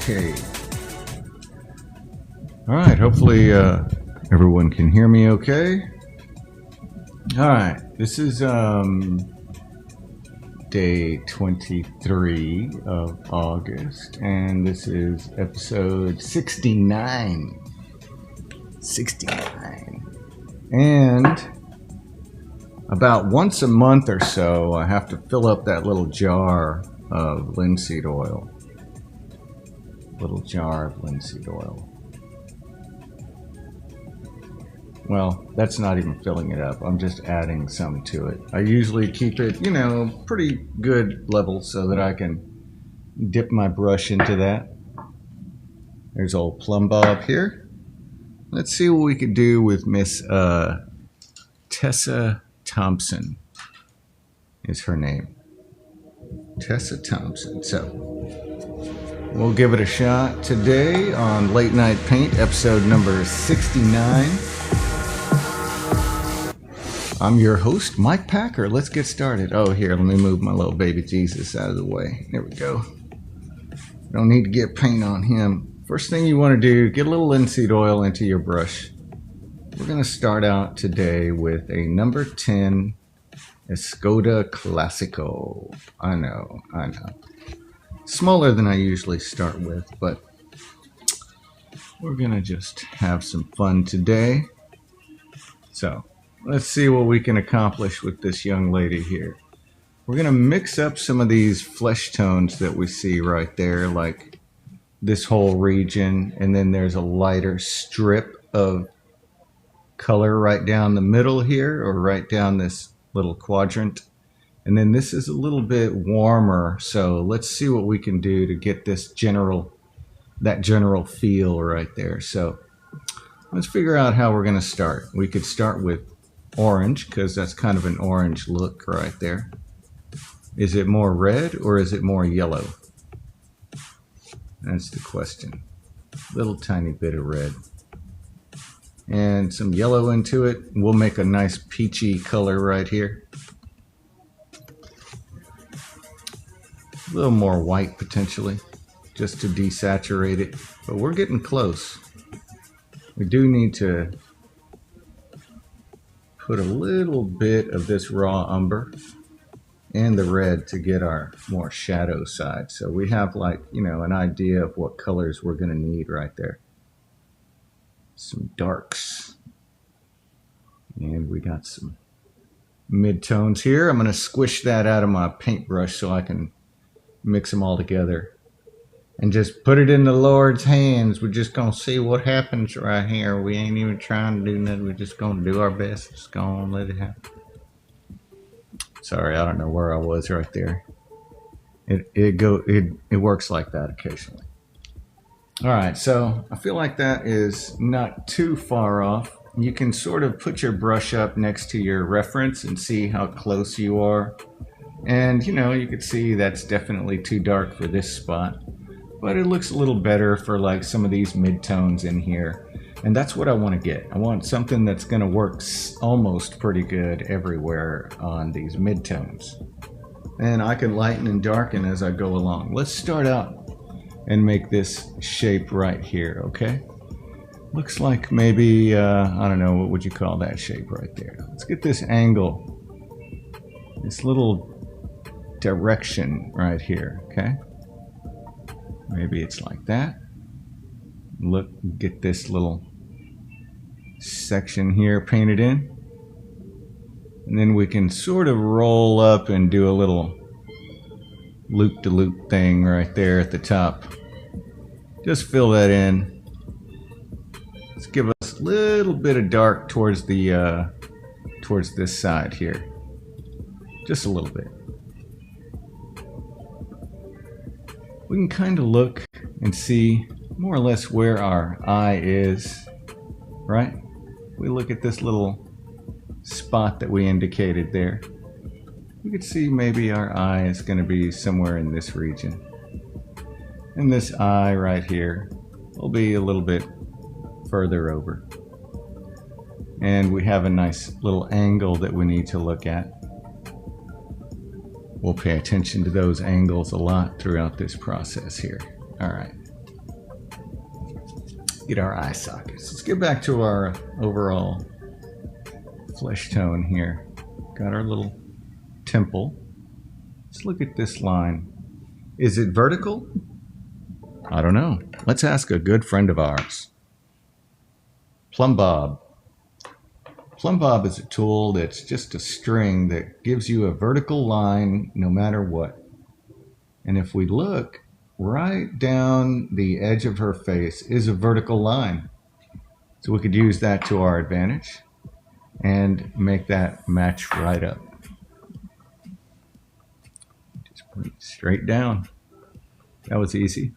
Okay. All right. Hopefully everyone can hear me okay. All right. This is day 23 of August, and this is episode 69. 69. And about once a month or so, I have to fill up that little jar of linseed oil. Little jar of linseed oil. Well, that's not even filling it up. I'm just adding some to it. I usually keep it, pretty good level so that I can dip my brush into that. There's old Plumb Bob here. Let's see what we could do with Miss Tessa Thompson is her name. Tessa Thompson. So we'll give it a shot today on Late Night Paint, episode number 69. I'm your host, Mike Packer. Let's get started. Oh, here, let me move my little baby Jesus out of the way. There we go. Don't need to get paint on him. First thing you want to do, get a little linseed oil into your brush. We're going to start out today with a number 10 Escoda Classico. I know. Smaller than I usually start with, but we're going to just have some fun today. So let's see what we can accomplish with this young lady here. We're going to mix up some of these flesh tones that we see right there, like this whole region, and then there's a lighter strip of color right down the middle here, or right down this little quadrant. And then this is a little bit warmer, so let's see what we can do to get this general feel right there. So let's figure out how we're going to start. We could start with orange, because that's kind of an orange look right there. Is it more red or is it more yellow? That's the question. Little tiny bit of red and some yellow into it. We'll make a nice peachy color right here. A little more white potentially, just to desaturate it, but we're getting close. We do need to put a little bit of this raw umber and the red to get our more shadow side. So we have an idea of what colors we're going to need right there. Some darks. And we got some mid-tones here. I'm going to squish that out of my paintbrush so I can mix them all together. And just put it in the Lord's hands. We're just going to see what happens right here. We ain't even trying to do nothing. We're just going to do our best. Just going to let it happen. Sorry, I don't know where I was right there. It works like that occasionally. All right, so I feel like that is not too far off. You can sort of put your brush up next to your reference and see how close you are. And, you can see that's definitely too dark for this spot. But it looks a little better for like some of these mid-tones in here. And that's what I want to get. I want something that's going to work almost pretty good everywhere on these mid-tones. And I can lighten and darken as I go along. Let's start out and make this shape right here, okay? Looks like maybe, I don't know, what would you call that shape right there? Let's get this angle, this little direction right here, okay? Maybe it's like that. Look, get this little section here painted in. And then we can sort of roll up and do a little loop-de-loop thing right there at the top. Just fill that in. Let's give us a little bit of dark towards the towards this side here. Just a little bit. We can kind of look and see more or less where our eye is, right? We look at this little spot that we indicated there. We could see maybe our eye is going to be somewhere in this region. And this eye right here will be a little bit further over. And we have a nice little angle that we need to look at. We'll pay attention to those angles a lot throughout this process here. All right. get our eye sockets. Let's get back to our overall flesh tone here. Got our little temple. Let's look at this line. Is it vertical? I don't know. Let's ask a good friend of ours. Plumb Bob. Plumb Bob is a tool that's just a string that gives you a vertical line no matter what. And if we look, right down the edge of her face is a vertical line. So we could use that to our advantage and make that match right up. Just put it straight down. That was easy.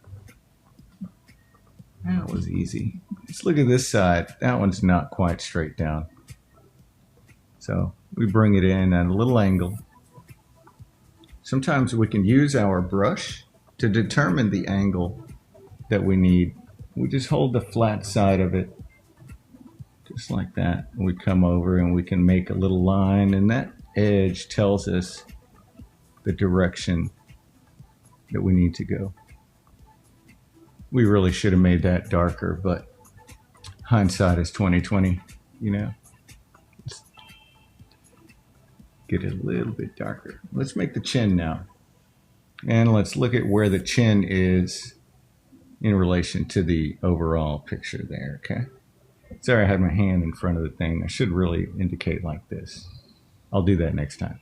That was easy. Let's look at this side. That one's not quite straight down. So we bring it in at a little angle. Sometimes we can use our brush to determine the angle that we need. We just hold the flat side of it, just like that. We come over and we can make a little line, and that edge tells us the direction that we need to go. We really should have made that darker, but hindsight is 20/20, you know. Let's get it a little bit darker. Let's make the chin now. And let's look at where the chin is in relation to the overall picture there, okay? Sorry, I had my hand in front of the thing. I should really indicate like this. I'll do that next time.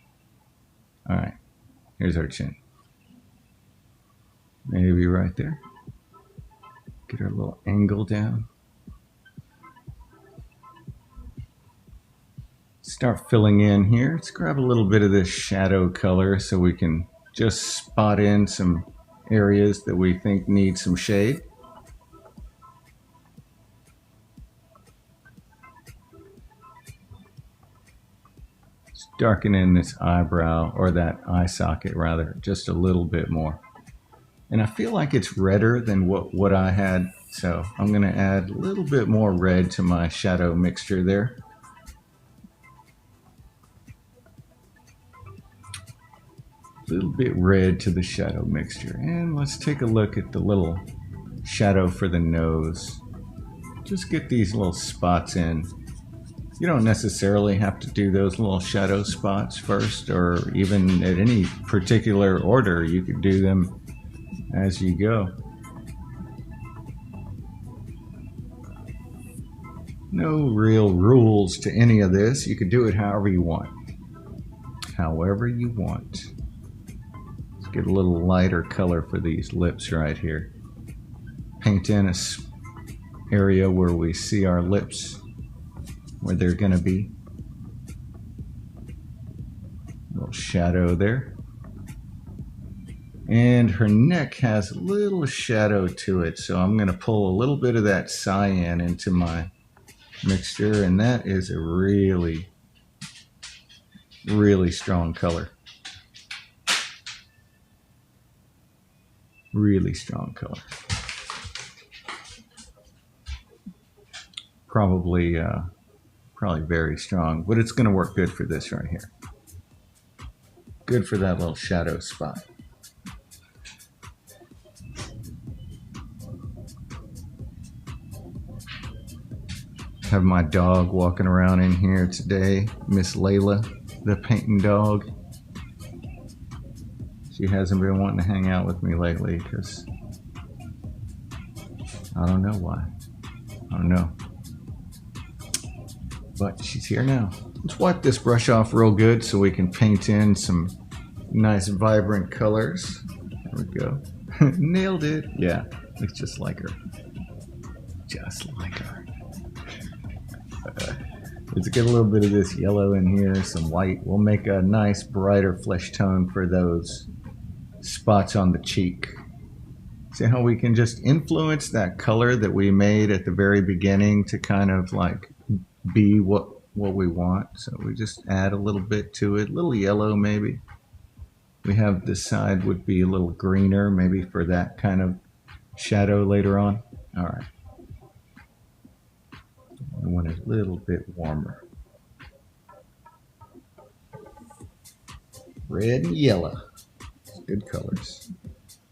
All right, here's our chin. Maybe right there. Get our little angle down. Start filling in here. Let's grab a little bit of this shadow color so we can just spot in some areas that we think need some shade. Let's darken in this eyebrow, or that eye socket rather, just a little bit more. And I feel like it's redder than what I had, so I'm going to add a little bit more red to my shadow mixture there. A little bit red to the shadow mixture. And let's take a look at the little shadow for the nose. Just get these little spots in. You don't necessarily have to do those little shadow spots first, or even at any particular order. You could do them as you go. No real rules to any of this. You could do it however you want. However you want. Let's get a little lighter color for these lips right here. Paint in a area where we see our lips, where they're gonna be. A little shadow there. And her neck has a little shadow to it, so I'm going to pull a little bit of that cyan into my mixture, and that is a really, really strong color. Really strong color. Probably very strong, but it's going to work good for this right here. Good for that little shadow spot. Have my dog walking around in here today, Miss Layla, the painting dog. She hasn't been wanting to hang out with me lately because I don't know why. I don't know. But she's here now. Let's wipe this brush off real good so we can paint in some nice vibrant colors. There we go. Nailed it. Yeah, looks just like her. Just like her. Let's get a little bit of this yellow in here, some white. We'll make a nice brighter flesh tone for those spots on the cheek. See how we can just influence that color that we made at the very beginning to kind of like be what we want. So we just add a little bit to it, a little yellow maybe. We have this side would be a little greener maybe for that kind of shadow later on. All right. I want it a little bit warmer. Red and yellow. Good colors.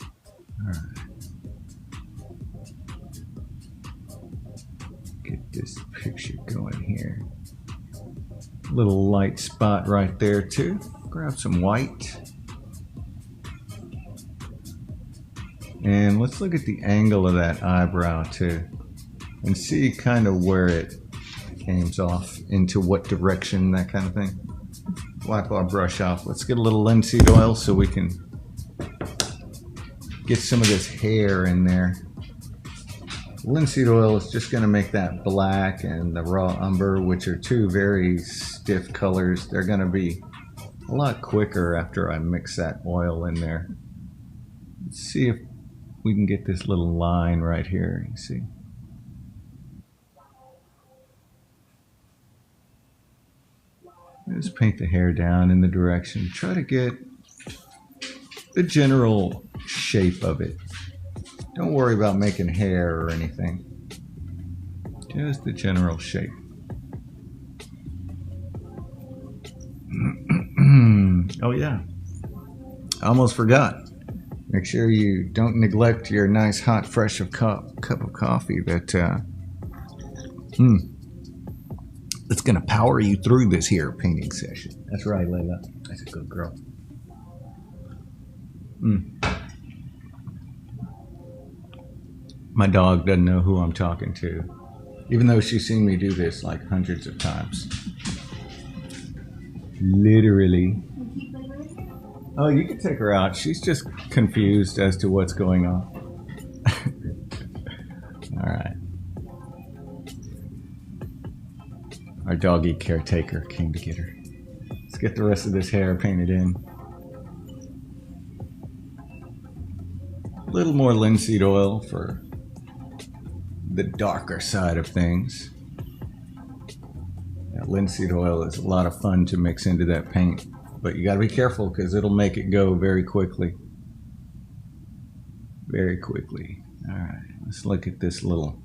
All right. picture going here. Little light spot right there too. Grab some white. And let's look at the angle of that eyebrow too. And see kind of where it aims off, into what direction, that kind of thing. Wipe our brush off. Let's get a little linseed oil so we can get some of this hair in there. Linseed oil is just going to make that black and the raw umber, which are two very stiff colors. They're going to be a lot quicker after I mix that oil in there. Let's see if we can get this little line right here. You see? Just paint the hair down in the direction. Try to get the general shape of it. Don't worry about making hair or anything. Just the general shape. Oh yeah, I almost forgot. Make sure you don't neglect your nice hot fresh cup of coffee that it's gonna power you through this here painting session. That's right, Layla. That's a good girl. My dog doesn't know who I'm talking to, even though she's seen me do this like hundreds of times. Literally. Oh, you can take her out. She's just confused as to what's going on. All right. Our doggy caretaker came to get her. Let's get the rest of this hair painted in. A little more linseed oil for the darker side of things. That linseed oil is a lot of fun to mix into that paint, but you got to be careful because it'll make it go very quickly. Very quickly. All right, let's look at this little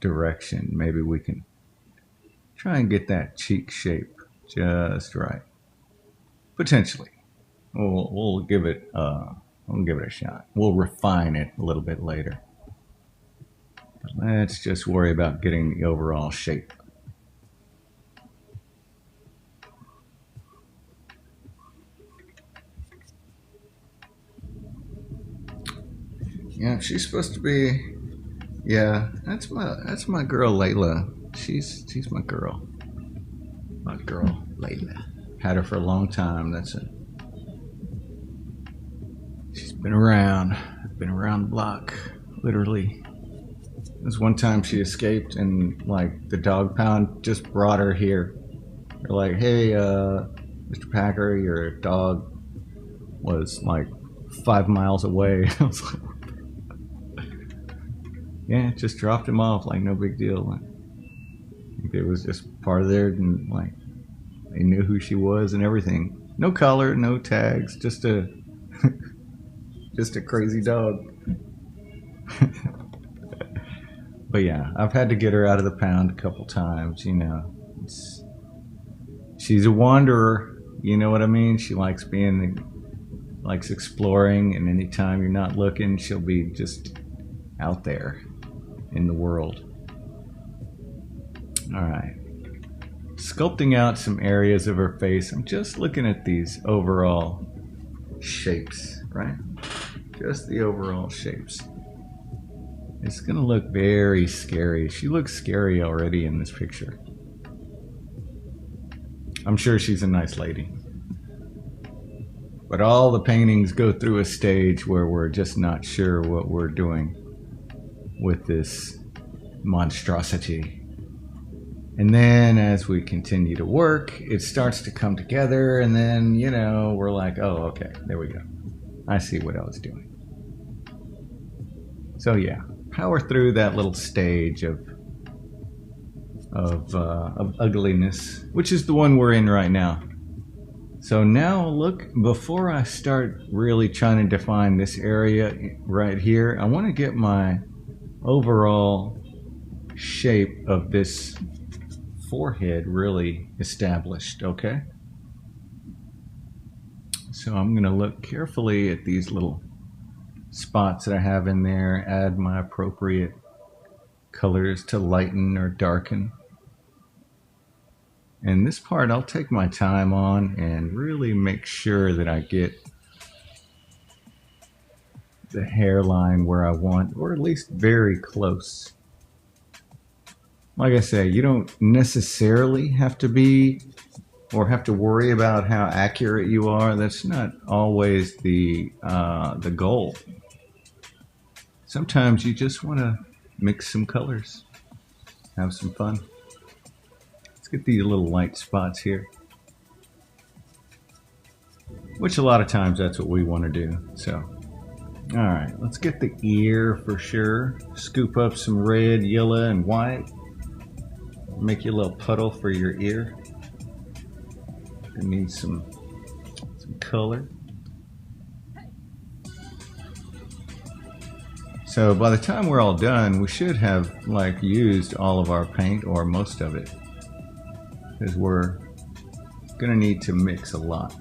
direction. Maybe we can try and get that cheek shape just right. Potentially. We'll give it a shot. We'll refine it a little bit later. But let's just worry about getting the overall shape. Yeah, she's supposed to be. Yeah, that's my girl Layla. She's my girl. My girl Layla. Had her for a long time. She's been around. Been around the block, literally. There's one time she escaped and like the dog pound just brought her here. They're like, hey, Mr. Packer, your dog was like 5 miles away. I was like, yeah, just dropped him off like no big deal. Like, it was just part of their, and like they knew who she was and everything. No collar, no tags, just a just a crazy dog. But yeah, I've had to get her out of the pound a couple times, you know. She's a wanderer, you know what I mean? She likes likes exploring, and anytime you're not looking, she'll be just out there in the world. All right. Sculpting out some areas of her face. I'm just looking at these overall shapes, right? Just the overall shapes. It's gonna look very scary. She looks scary already in this picture. I'm sure she's a nice lady. But all the paintings go through a stage where we're just not sure what we're doing with this monstrosity. And then as we continue to work, it starts to come together, and then, you know, we're like, oh, okay, there we go. I see what I was doing. So yeah, power through that little stage of ugliness, which is the one we're in right now. So now look, before I start really trying to define this area right here, I want to get my overall shape of this forehead really established, okay? So I'm going to look carefully at these little spots that I have in there, add my appropriate colors to lighten or darken. And this part I'll take my time on and really make sure that I get the hairline where I want, or at least very close. Like I say, you don't necessarily have to be or have to worry about how accurate you are. That's not always the goal. Sometimes you just want to mix some colors, have some fun. Let's get these little light spots here, which a lot of times that's what we want to do. So, all right, let's get the ear for sure. Scoop up some red, yellow, and white. Make you a little puddle for your ear. It needs some color. So by the time we're all done, we should have like used all of our paint or most of it, because we're gonna need to mix a lot.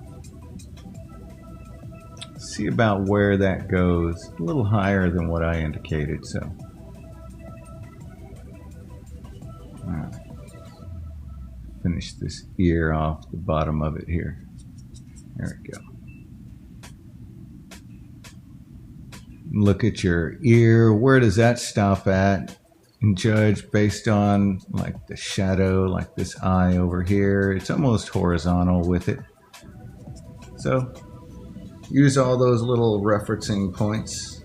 See about where that goes. A little higher than what I indicated, so. All right. Finish this ear off the bottom of it here. There we go. Look at your ear. Where does that stop at? And judge based on like the shadow, like this eye over here. It's almost horizontal with it. So use all those little referencing points.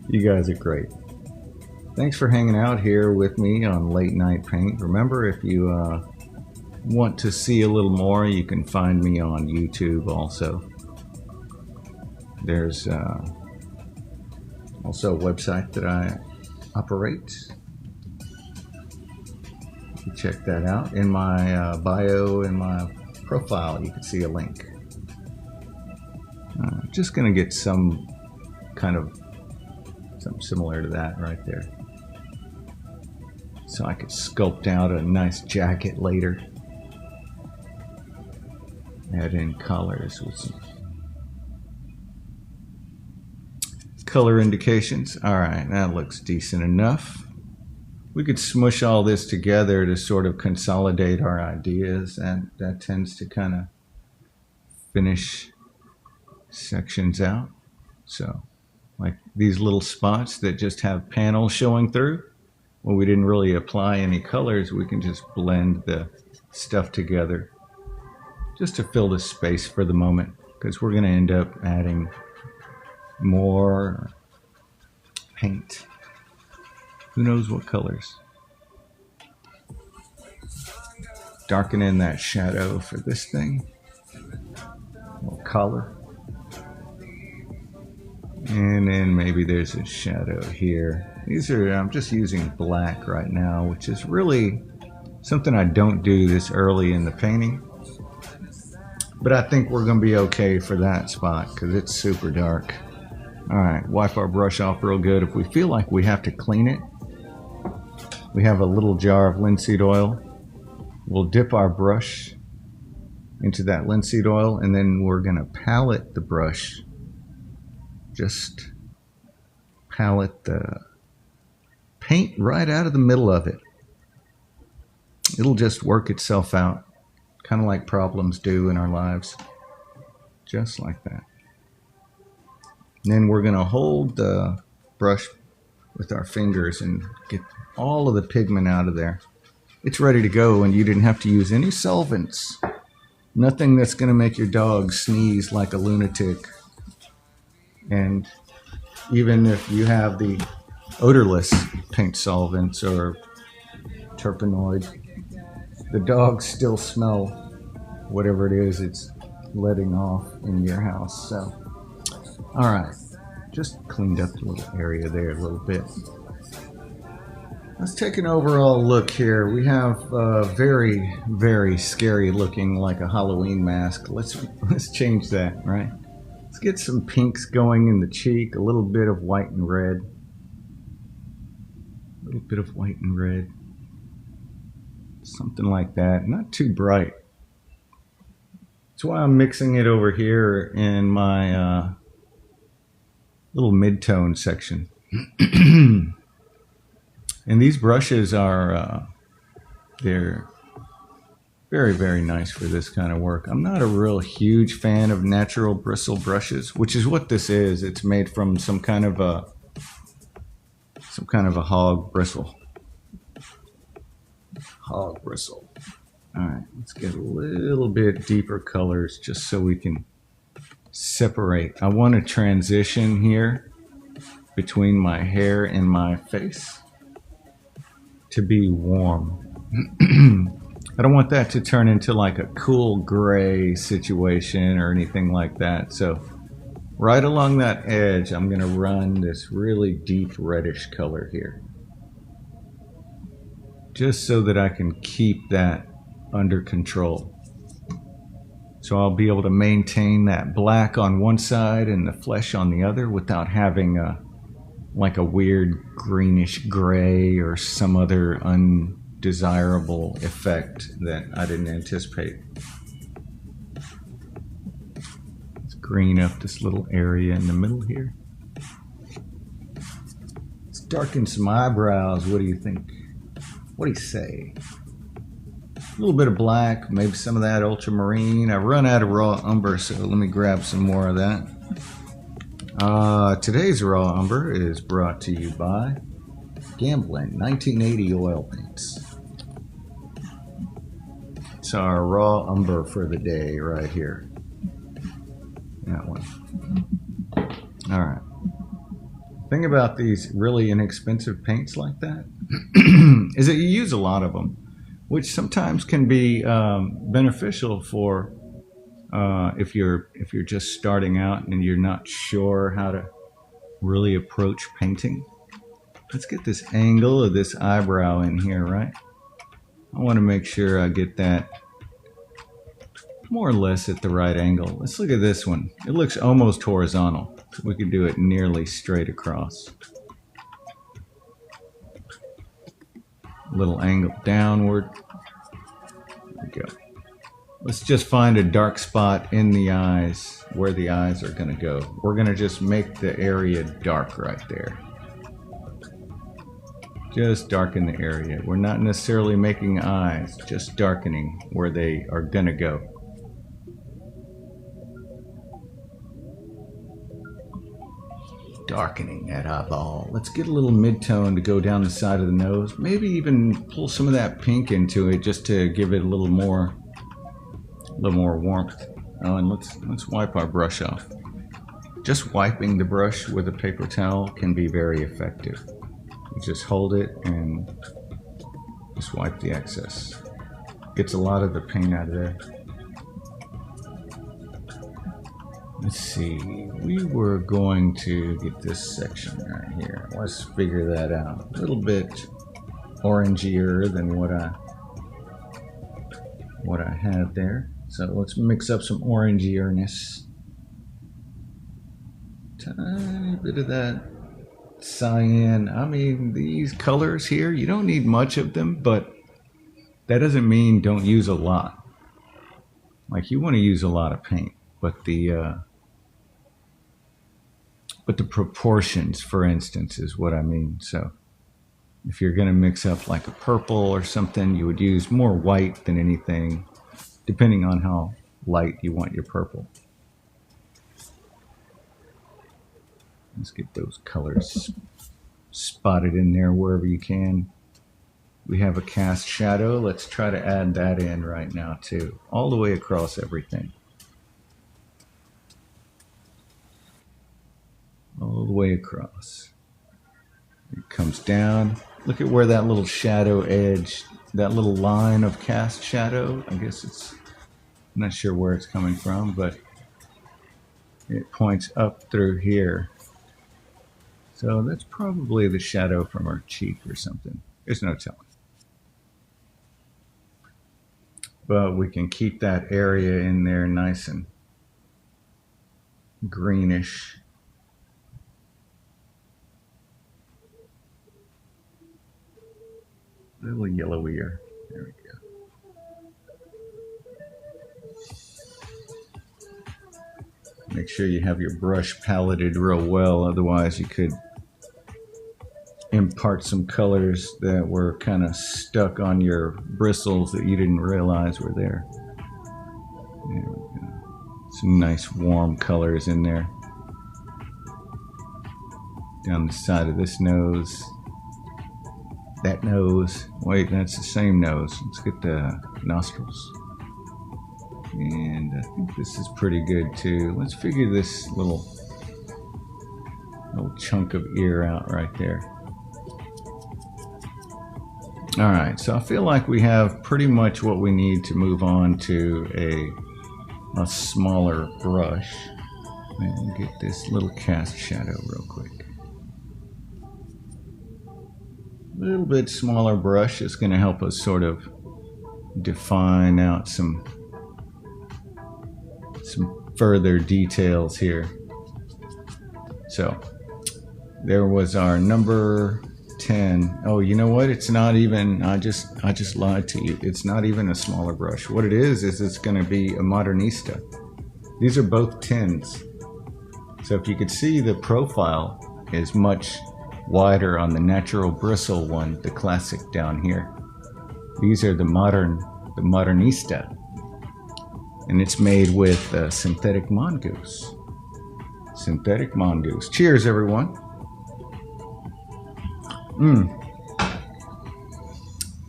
You guys are great. Thanks for hanging out here with me on Late Night Paint. Remember, if you want to see a little more, you can find me on YouTube also. There's also a website that I operate. You can check that out. In my bio, in my profile, you can see a link. Just going to get some kind of something similar to that right there, so I could sculpt out a nice jacket later. Add in colors with some color indications. All right, that looks decent enough. We could smush all this together to sort of consolidate our ideas, and that tends to kind of finish sections out. So like these little spots that just have panels showing through, well, we didn't really apply any colors. We can just blend the stuff together just to fill the space for the moment, because we're going to end up adding more paint. Who knows what colors? Darken in that shadow for this thing. A little color. And then maybe there's a shadow here. These are, I'm just using black right now, which is really something I don't do this early in the painting. But I think we're going to be okay for that spot because it's super dark. All right, wipe our brush off real good. If we feel like we have to clean it, we have a little jar of linseed oil. We'll dip our brush into that linseed oil, and then we're going to palette the brush. Just palette the paint right out of the middle of it. It'll just work itself out, kind of like problems do in our lives. Just like that. And then we're going to hold the brush with our fingers and get all of the pigment out of there. It's ready to go, and you didn't have to use any solvents. Nothing that's going to make your dog sneeze like a lunatic. And even if you have the odorless paint solvents or terpenoid, the dogs still smell whatever it is it's letting off in your house. So, all right, just cleaned up the little area there a little bit. Let's take an overall look here. We have very, very scary looking, like a Halloween mask. Let's change that, right? Let's get some pinks going in the cheek, a little bit of white and red. A little bit of white and red. Something like that, not too bright. That's why I'm mixing it over here in my little mid-tone section. And these brushes are, they're very, very nice for this kind of work. I'm not a real huge fan of natural bristle brushes, which is what this is. It's made from some kind of a hog bristle. Hog bristle. All right, let's get a little bit deeper colors just so we can separate. I want to transition here between my hair and my face to be warm. I don't want that to turn into like a cool gray situation or anything like that. So right along that edge, I'm going to run this really deep reddish color here, just so that I can keep that under control. So I'll be able to maintain that black on one side and the flesh on the other without having like a weird greenish gray or some other undesirable effect that I didn't anticipate. Let's green up this little area in the middle here. Let's darken some eyebrows. What do you think? What do you say? A little bit of black, maybe some of that ultramarine. I run out of raw umber, so let me grab some more of that. Today's raw umber is brought to you by Gamblin 1980 oil paints. It's our raw umber for the day right here. That one. All right. Thing about these really inexpensive paints like that is that you use a lot of them, which sometimes can be beneficial for if you're just starting out and you're not sure how to really approach painting. Let's get this angle of this eyebrow in here, right? I want to make sure I get that more or less at the right angle. Let's look at this one. It looks almost horizontal. We could do it nearly straight across. Little angle downward. There we go. Let's just find a dark spot in the eyes where the eyes are going to go. We're going to just make the area dark right there. Just darken the area. We're not necessarily making eyes, just darkening where they are going to go. Darkening that eyeball. Let's get a little mid-tone to go down the side of the nose. Maybe even pull some of that pink into it just to give it a little more warmth. Oh, and let's wipe our brush off. Just wiping the brush with a paper towel can be very effective. You just hold it and just wipe the excess. Gets a lot of the paint out of there. Let's see, we were going to get this section right here. Let's figure that out. A little bit orangier than what I had there. So let's mix up some orangierness. Tiny bit of that cyan. I mean, these colors here, you don't need much of them, but that doesn't mean don't use a lot. Like, you want to use a lot of paint, but the proportions, for instance, is what I mean. So if you're going to mix up like a purple or something, you would use more white than anything, depending on how light you want your purple. Let's get those colors spotted in there wherever you can. We have a cast shadow. Let's try to add that in right now too, all the way across everything. All the way across. It comes down. Look at where that little shadow edge, that little line of cast shadow, I guess I'm not sure where it's coming from, but it points up through here. So that's probably the shadow from her cheek or something. There's no telling. But we can keep that area in there nice and greenish. A little yellowier. There we go. Make sure you have your brush paleted real well, otherwise you could impart some colors that were kind of stuck on your bristles that you didn't realize were there. There we go. Some nice warm colors in there. Down the side of this nose. That nose. Wait, that's the same nose. Let's get the nostrils. And I think this is pretty good too. Let's figure this little chunk of ear out right there. All right, so I feel like we have pretty much what we need to move on to a smaller brush. And get this little cast shadow real quick. A little bit smaller brush is going to help us sort of define out some further details here. So there was our number 10. Oh, you know what? It's not even, I just lied to you. It's not even a smaller brush. What it is it's going to be a Modernista. These are both 10s. So if you could see, the profile is much wider on the natural bristle one, the classic down here. These are the Modernista. And it's made with synthetic mongoose. Synthetic mongoose. Cheers, everyone.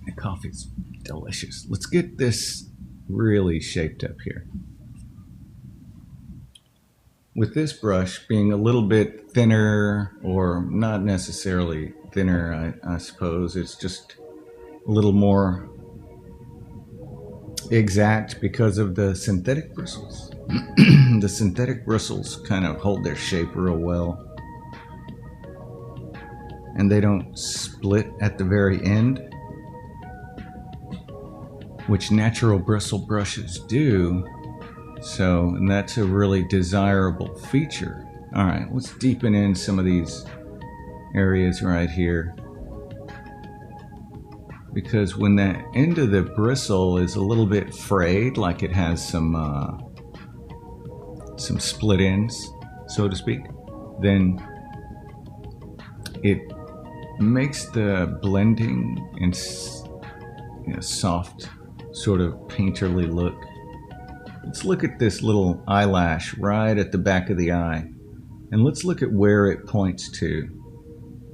The coffee's delicious. Let's get this really shaped up here. With this brush being a little bit thinner, or not necessarily thinner, I suppose, it's just a little more exact because of the synthetic bristles. The synthetic bristles kind of hold their shape real well. And they don't split at the very end, which natural bristle brushes do. So, and that's a really desirable feature. All right, let's deepen in some of these areas right here. Because when the end of the bristle is a little bit frayed, like it has some split ends, so to speak, then it makes the blending and soft, sort of painterly look. Let's look at this little eyelash right at the back of the eye, and let's look at where it points to.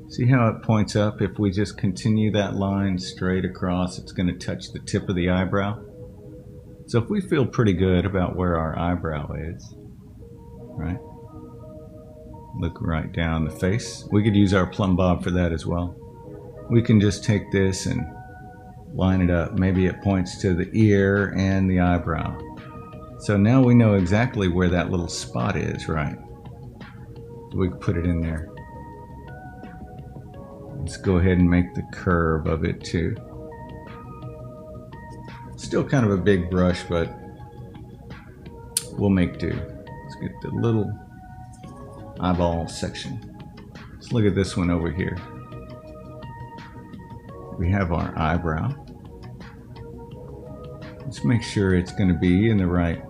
See how it points up? If we just continue that line straight across, it's going to touch the tip of the eyebrow. So if we feel pretty good about where our eyebrow is, right? Look right down the face. We could use our plumb bob for that as well. We can just take this and line it up. Maybe it points to the ear and the eyebrow. So now we know exactly where that little spot is, right? We can put it in there. Let's go ahead and make the curve of it too. Still kind of a big brush, but we'll make do. Let's get the little eyeball section. Let's look at this one over here. We have our eyebrow. Let's make sure it's going to be in the right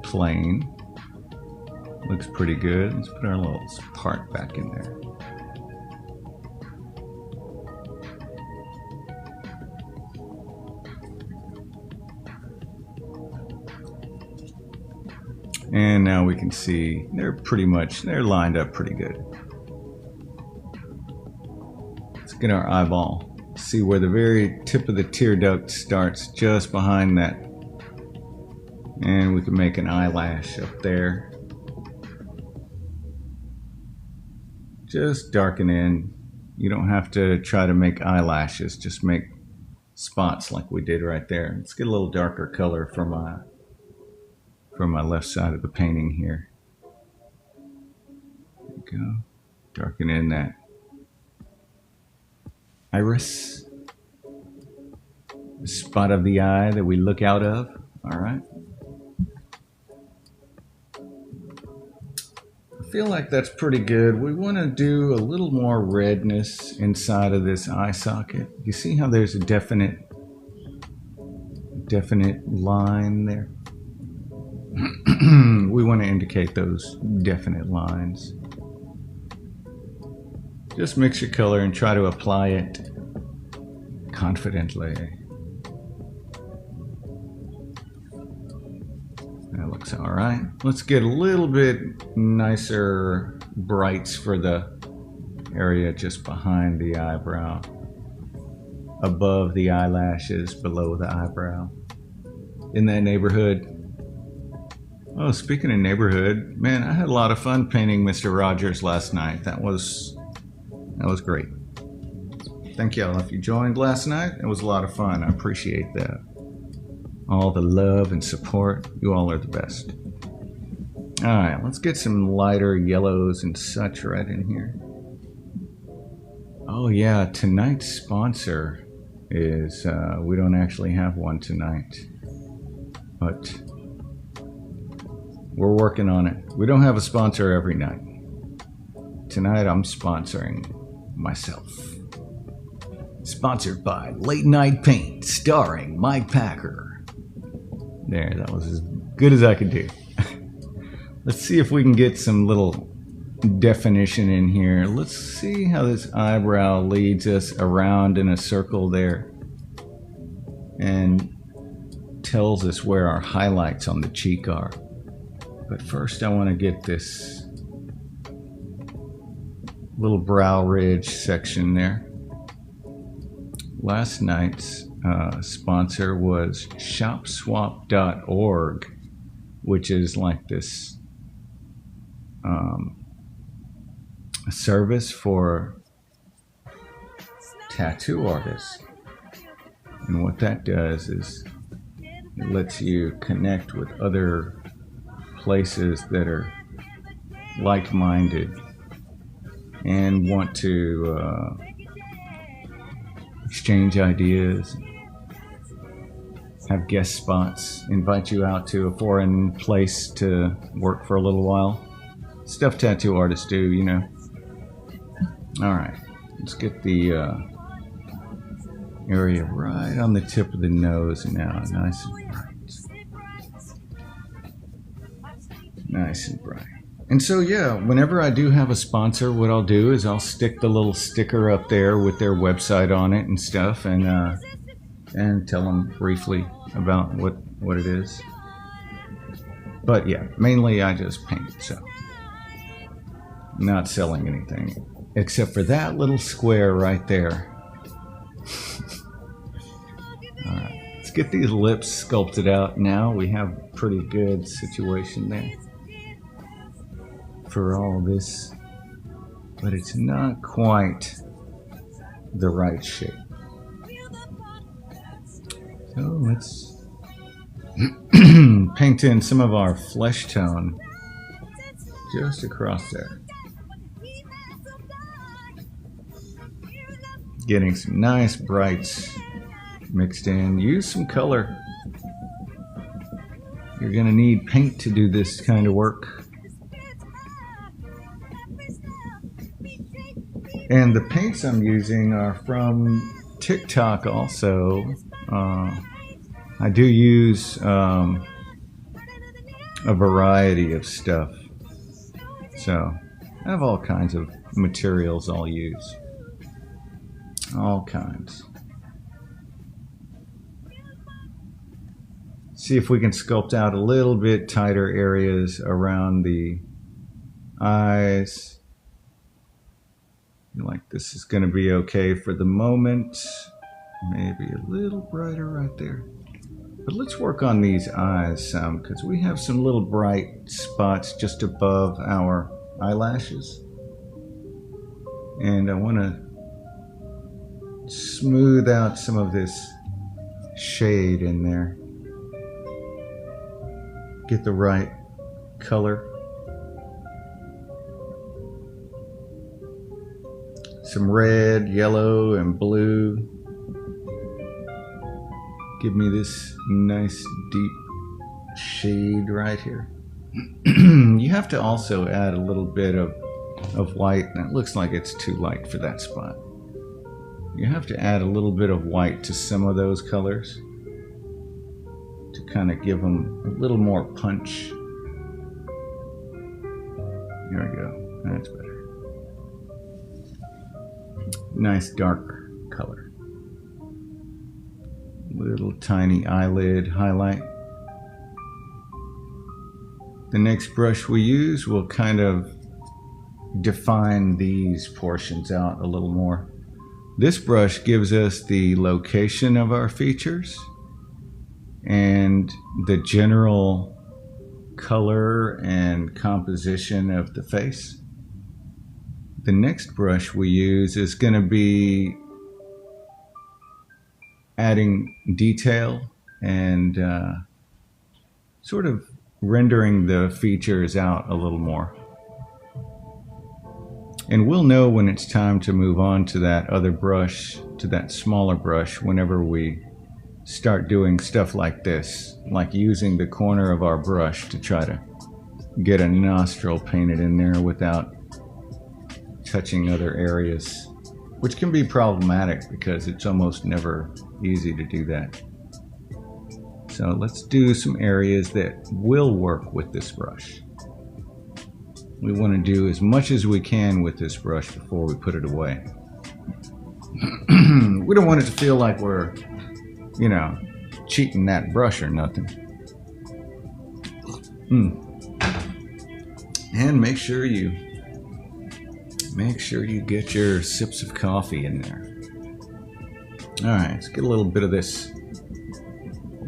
plane. Looks pretty good. Let's put our little part back in there. And now we can see they're lined up pretty good. Let's get our eyeball. See where the very tip of the tear duct starts, just behind that. And we can make an eyelash up there. Just darken in. You don't have to try to make eyelashes, just make spots like we did right there. Let's get a little darker color for my left side of the painting here. There we go. Darken in that iris, the spot of the eye that we look out of. All right. I feel like that's pretty good. We want to do a little more redness inside of this eye socket. You see how there's a definite line there? We want to indicate those definite lines. Just mix your color and try to apply it confidently. That looks all right. Let's get a little bit nicer brights for the area just behind the eyebrow, above the eyelashes, below the eyebrow, in that neighborhood. Oh, speaking of neighborhood, man, I had a lot of fun painting Mr. Rogers last night. That was great. Thank y'all if you joined last night. It was a lot of fun. I appreciate that. All the love and support. You all are the best. All right, let's get some lighter yellows and such right in here. Oh yeah, tonight's sponsor is, we don't actually have one tonight, but we're working on it. We don't have a sponsor every night. Tonight I'm sponsoring myself. Sponsored by Late Night Paint, starring Mike Packer. There, that was as good as I could do. Let's see if we can get some little definition in here. Let's see how this eyebrow leads us around in a circle there and tells us where our highlights on the cheek are. But first I want to get this little brow ridge section there. Last night's sponsor was shopswap.org, which is like this a service for tattoo artists. And what that does is it lets you connect with other places that are like-minded and want to exchange ideas, have guest spots, invite you out to a foreign place to work for a little while. Stuff tattoo artists do, you know. All right, let's get the area right on the tip of the nose now, nice and bright. Nice and bright. And so, yeah, whenever I do have a sponsor, what I'll do is I'll stick the little sticker up there with their website on it and stuff, and tell them briefly about what it is. But yeah, mainly I just paint, so not selling anything except for that little square right there. All right, let's get these lips sculpted out now. We have a pretty good situation there for all this, but it's not quite the right shape. So let's paint in some of our flesh tone just across there. Getting some nice brights mixed in. Use some color. You're gonna need paint to do this kind of work. And the paints I'm using are from TikTok also. I do use a variety of stuff. So I have all kinds of materials I'll use. All kinds. See if we can sculpt out a little bit tighter areas around the eyes. Like this is going to be okay for the moment. Maybe a little brighter right there. But let's work on these eyes some, because we have some little bright spots just above our eyelashes. And I want to smooth out some of this shade in there. Get the right color. Some red, yellow, and blue. Give me this nice deep shade right here. You have to also add a little bit of white. That looks like it's too light for that spot. You have to add a little bit of white to some of those colors to kind of give them a little more punch. There we go. That's better. nice dark color. Little tiny eyelid highlight. The next brush we use will kind of define these portions out a little more. This brush gives us the location of our features and the general color and composition of the face. The next brush we use is going to be adding detail and sort of rendering the features out a little more. And we'll know when it's time to move on to that other brush, to that smaller brush, whenever we start doing stuff like this, like using the corner of our brush to try to get a nostril painted in there without touching other areas, which can be problematic because it's almost never easy to do that. So let's do some areas that will work with this brush. We want to do as much as we can with this brush before we put it away. We don't want it to feel like we're, you know, cheating that brush or nothing. And make sure you get your sips of coffee in there. All right, let's get a little bit of this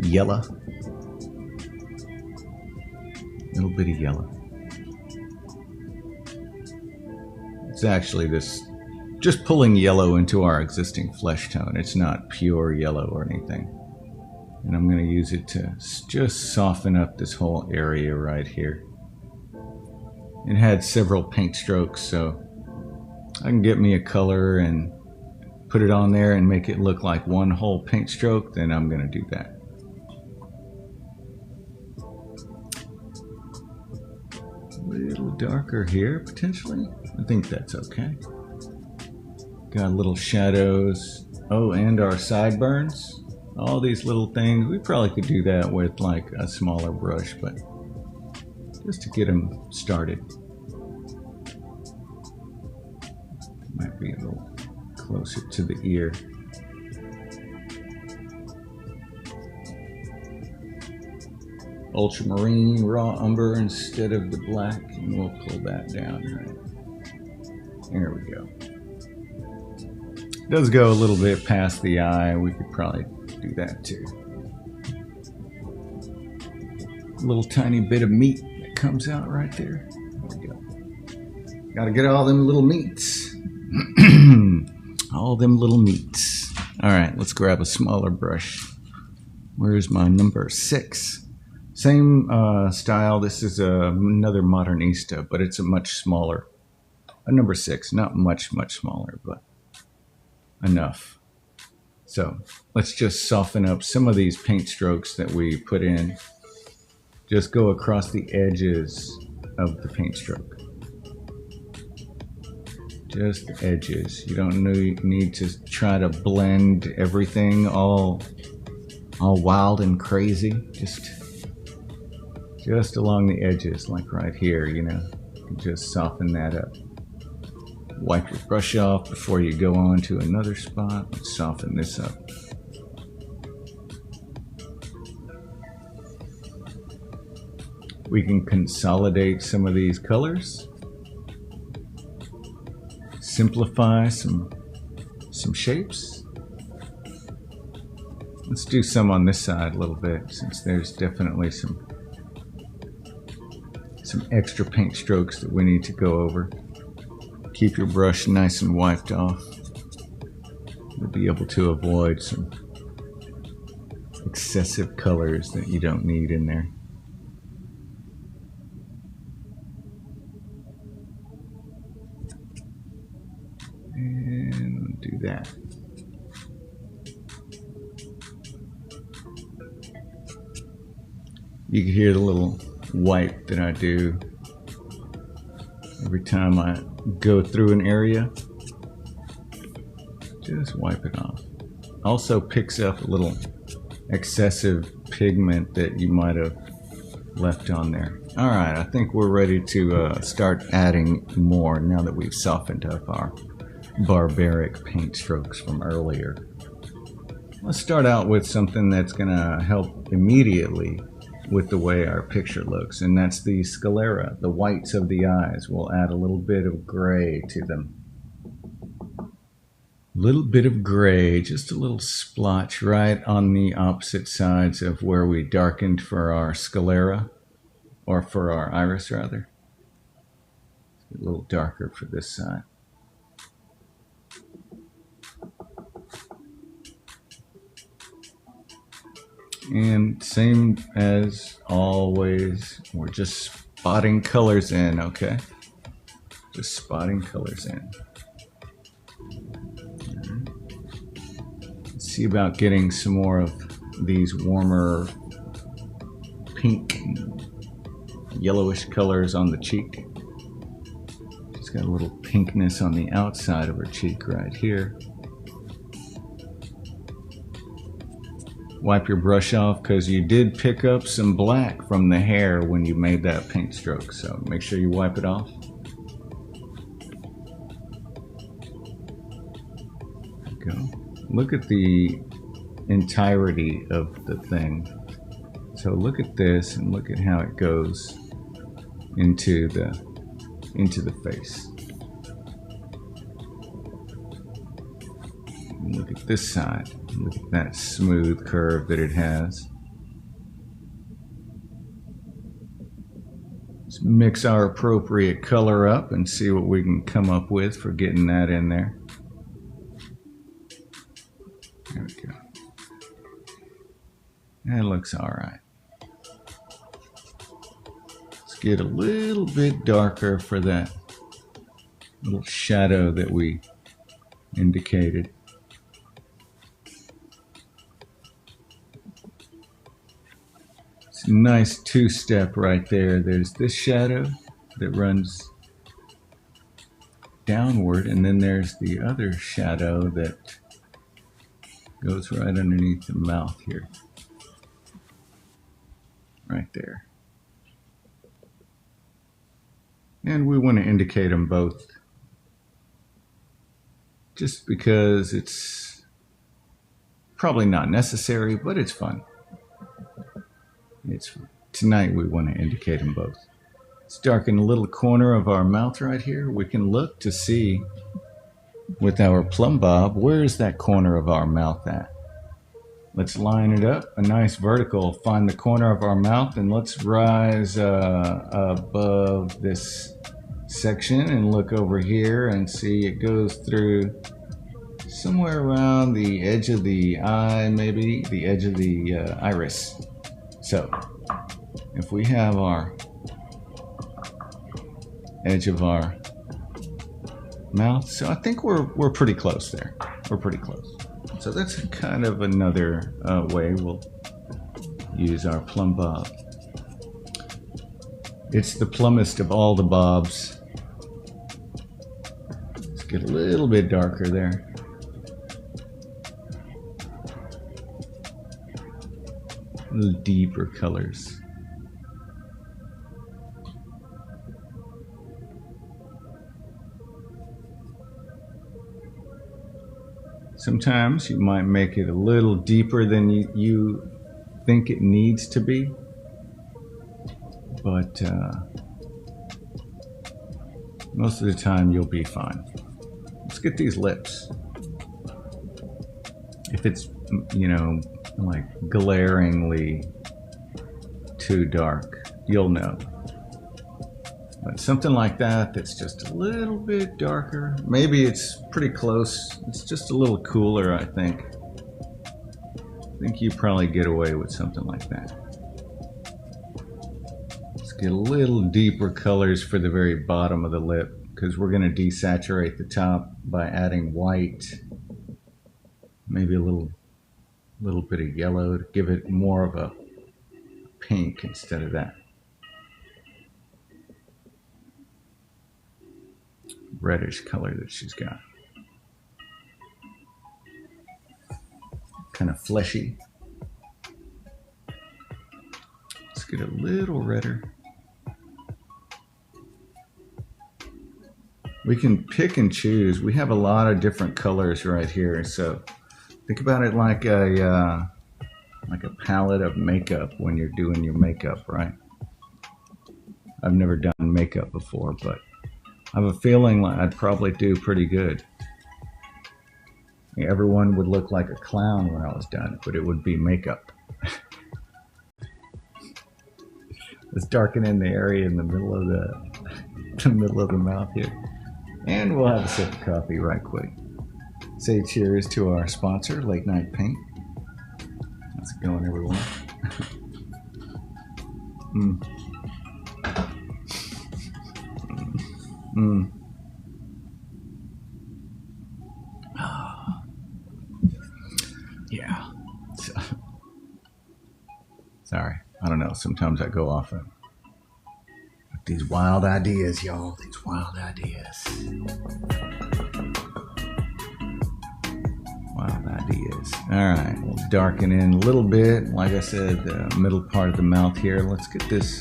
yellow. A little bit of yellow. It's actually this, just pulling yellow into our existing flesh tone. It's not pure yellow or anything. And I'm going to use it to just soften up this whole area right here. It had several paint strokes, so I can get me a color and put it on there and make it look like one whole paint stroke, then I'm going to do that. A little darker here, potentially. I think that's okay. Got little shadows. Oh, and our sideburns. All these little things. We probably could do that with like a smaller brush, but just to get them started. Might be a little closer to the ear. Ultramarine, raw umber instead of the black, and we'll pull that down right. There we go. It does go a little bit past the eye. We could probably do that too. A little tiny bit of meat that comes out right there. There we go. Gotta get all them little meats. All them little meats. All right, let's grab a smaller brush. Where's my number 6? Same style. This is another Modernista, but it's a much smaller. A number 6, not much smaller, but enough. So let's just soften up some of these paint strokes that we put in. Just go across the edges of the paint stroke. Just the edges. You don't need to try to blend everything all wild and crazy. Just along the edges, like right here, you know. You can just soften that up. Wipe your brush off before you go on to another spot. Let's soften this up. We can consolidate some of these colors. Simplify some shapes. Let's do some on this side a little bit, since there's definitely some extra paint strokes that we need to go over. Keep your brush nice and wiped off. You'll be able to avoid some excessive colors that you don't need in there. And do that. You can hear the little wipe that I do every time I go through an area. Just wipe it off. Also picks up a little excessive pigment that you might have left on there. All right, I think we're ready to start adding more now that we've softened up our barbaric paint strokes from earlier. Let's start out with something that's going to help immediately with the way our picture looks, and that's the sclera, the whites of the eyes. We'll add a little bit of gray to them. Little bit of gray, just a little splotch right on the opposite sides of where we darkened for our sclera, or for our iris rather. A little darker for this side. And same as always, we're just spotting colors in, okay? Just spotting colors in. Let's see about getting some more of these warmer pink, yellowish colors on the cheek. She's got a little pinkness on the outside of her cheek right here. Wipe your brush off because you did pick up some black from the hair when you made that paint stroke, so make sure you wipe it off. There you go. Look at the entirety of the thing. So look at this and look at how it goes into the face. And look at this side. Look at that smooth curve that it has. Let's mix our appropriate color up and see what we can come up with for getting that in there. There we go. That looks all right. Let's get a little bit darker for that little shadow that we indicated. It's a nice two-step right there. There's this shadow that runs downward, and then there's the other shadow that goes right underneath the mouth here. Right there. And we want to indicate them both just because it's probably not necessary, but it's fun. Tonight we want to indicate them both. Let's darken a little corner of our mouth right here. We can look to see with our plumb bob, where's that corner of our mouth at? Let's line it up, a nice vertical. Find the corner of our mouth and let's rise above this section and look over here and see it goes through somewhere around the edge of the eye, maybe the edge of the iris. So if we have our edge of our mouth, so I think we're pretty close there. We're pretty close. So that's kind of another way we'll use our plumb bob. It's the plumbest of all the bobs. Let's get a little bit darker there. A little deeper colors. Sometimes you might make it a little deeper than you think it needs to be, but most of the time you'll be fine. Let's get these lips. If it's, you know, like glaringly too dark, you'll know. But something like that that's just a little bit darker. Maybe it's pretty close. It's just a little cooler, I think. I think you probably get away with something like that. Let's get a little deeper colors for the very bottom of the lip because we're going to desaturate the top by adding white. Maybe a little bit of yellow to give it more of a pink instead of that reddish color that she's got. Kind of fleshy. Let's get a little redder. we can pick and choose. We have a lot of different colors right here. So think about it like a palette of makeup when you're doing your makeup, right? I've never done makeup before, but I have a feeling like I'd probably do pretty good. Everyone would look like a clown when I was done, but it would be makeup. Let's darken in the area in the middle of the mouth here. And we'll have a sip of coffee right quick. Say cheers to our sponsor, Late Night Paint. How's it going, everyone? Yeah. Sorry. I don't know. Sometimes I go off with these wild ideas, y'all. These wild ideas. Wild ideas. All right. We'll darken in a little bit. Like I said, the middle part of the mouth here. Let's get this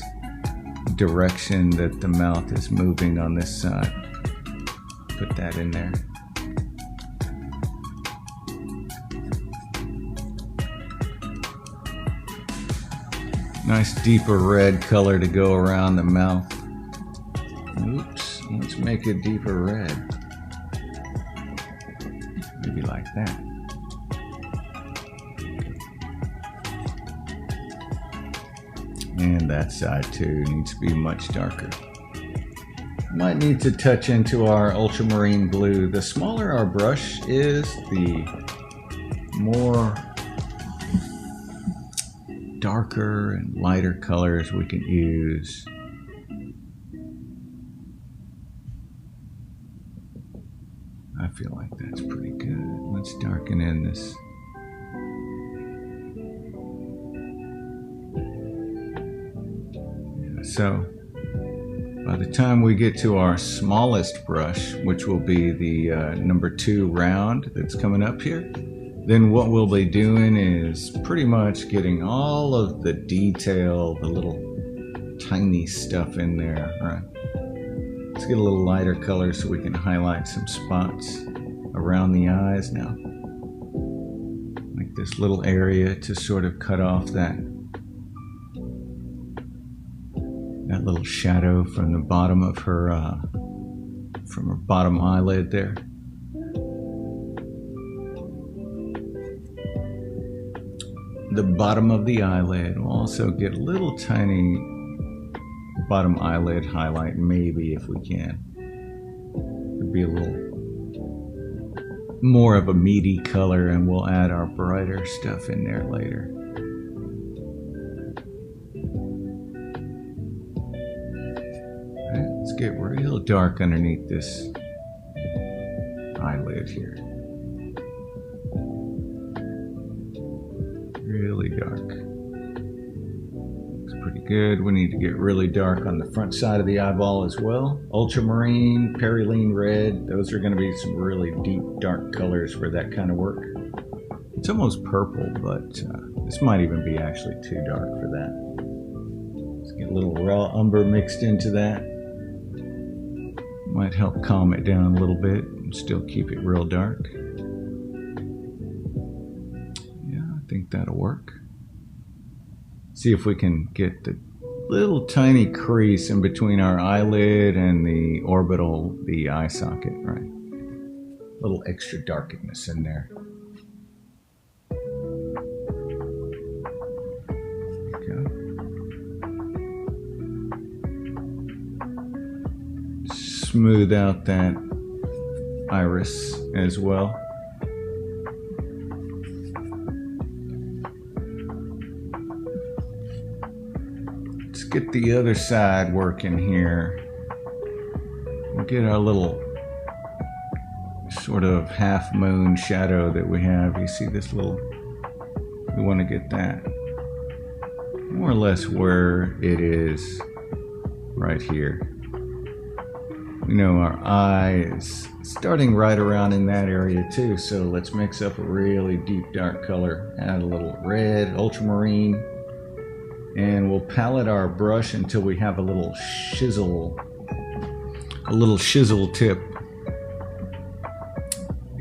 direction that the mouth is moving on this side. Put that in there. Nice deeper red color to go around the mouth. Oops, let's make it deeper red. Maybe like that. And that side too needs to be much darker. Might need to touch into our ultramarine blue. The smaller our brush is, the more darker and lighter colors we can use. I feel like that's pretty good. Let's darken in this. Yeah, so by the time we get to our smallest brush, which will be the number 2 round that's coming up here, then what we'll be doing is pretty much getting all of the detail, the little tiny stuff in there. All right. Let's get a little lighter color so we can highlight some spots around the eyes now. Like this little area to sort of cut off that little shadow from the bottom of her, from her bottom eyelid there. The bottom of the eyelid. We'll also get a little tiny bottom eyelid highlight, maybe, if we can. It'd be a little more of a meaty color, and we'll add our brighter stuff in there later. All right, let's get real dark underneath this eyelid here. Really dark. Looks pretty good. We need to get really dark on the front side of the eyeball as well. Ultramarine, perylene red, those are going to be some really deep dark colors for that kind of work. It's almost purple, but this might even be actually too dark for that. Let's get a little raw umber mixed into that. Might help calm it down a little bit and still keep it real dark. I think that'll work. See if we can get the little tiny crease in between our eyelid and the orbital, the eye socket, right? A little extra darkness in there. Okay. Smooth out that iris as well. Get the other side working here. We'll get our little sort of half moon shadow that we have. You see this little, we want to get that more or less where it is right here. You know, our eye is starting right around in that area too, so let's mix up a really deep dark color. Add a little red, ultramarine, and we'll palette our brush until we have a little shizzle tip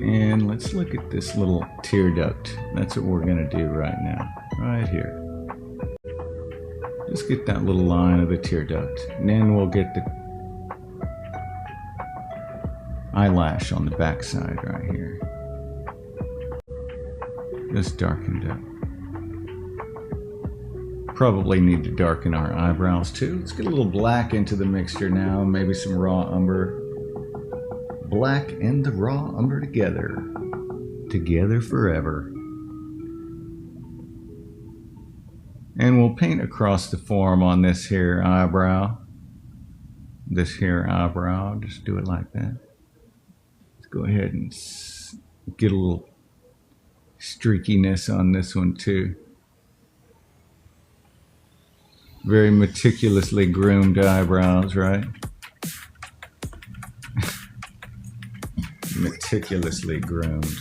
And let's look at this little tear duct. That's what we're going to do right now, right here. Just get that little line of the tear duct, and then we'll get the eyelash on the back side right here. Just darkened up. Probably need to darken our eyebrows too. Let's get a little black into the mixture now, maybe some raw umber. Black and the raw umber together. Together forever. And we'll paint across the form on this here eyebrow. This here eyebrow, just do it like that. Let's go ahead and get a little streakiness on this one too. Very meticulously groomed eyebrows, right? Meticulously groomed.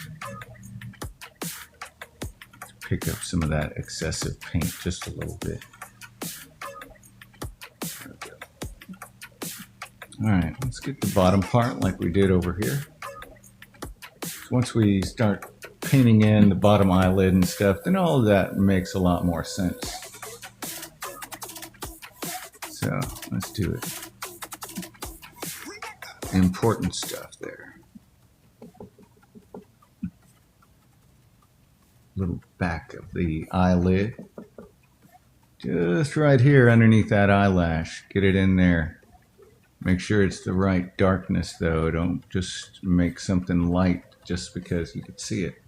Pick up some of that excessive paint just a little bit. All right, let's get the bottom part like we did over here. Once we start painting in the bottom eyelid and stuff, then all of that makes a lot more sense. So let's do it. Important stuff there. Little back of the eyelid. Just right here underneath that eyelash. Get it in there. Make sure it's the right darkness though. Don't just make something light just because you can see it.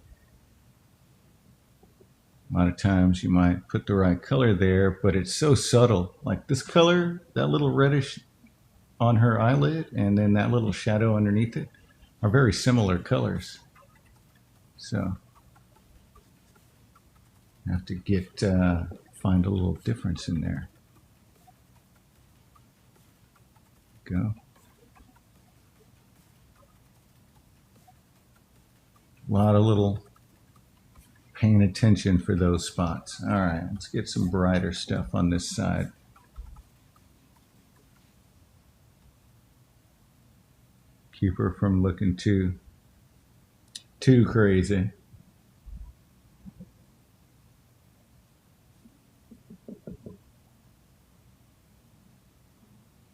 A lot of times you might put the right color there, but it's so subtle. Like this color, that little reddish on her eyelid, and then that little shadow underneath it are very similar colors. So you have to find a little difference in there. Go. A lot of little paying attention for those spots. All right, let's get some brighter stuff on this side. Keep her from looking too crazy.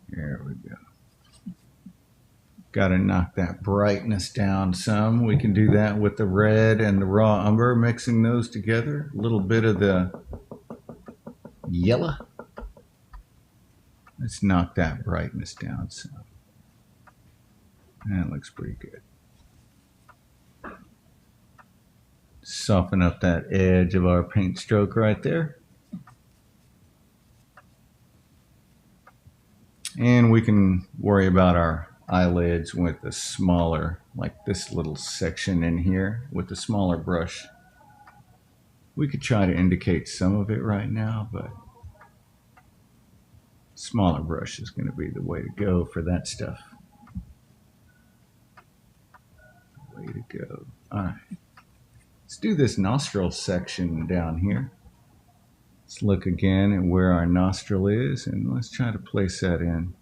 There we go. Got to knock that brightness down some. We can do that with the red and the raw umber, mixing those together. A little bit of the yellow. Let's knock that brightness down some. That looks pretty good. Soften up that edge of our paint stroke right there. And we can worry about our eyelids with a smaller, like this little section in here with a smaller brush. We could try to indicate some of it right now, but smaller brush is going to be the way to go for that stuff. Way to go. All right. Let's do this nostril section down here. Let's look again at where our nostril is, and let's try to place that in.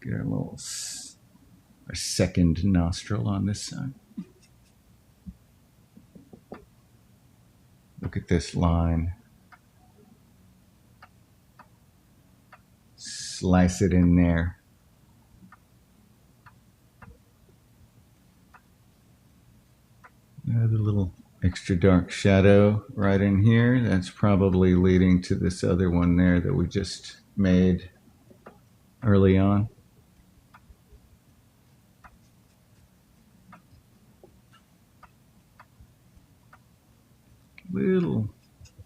Get our second nostril on this side. Look at this line. Slice it in there. Another little extra dark shadow right in here. That's probably leading to this other one there that we just made early on. Little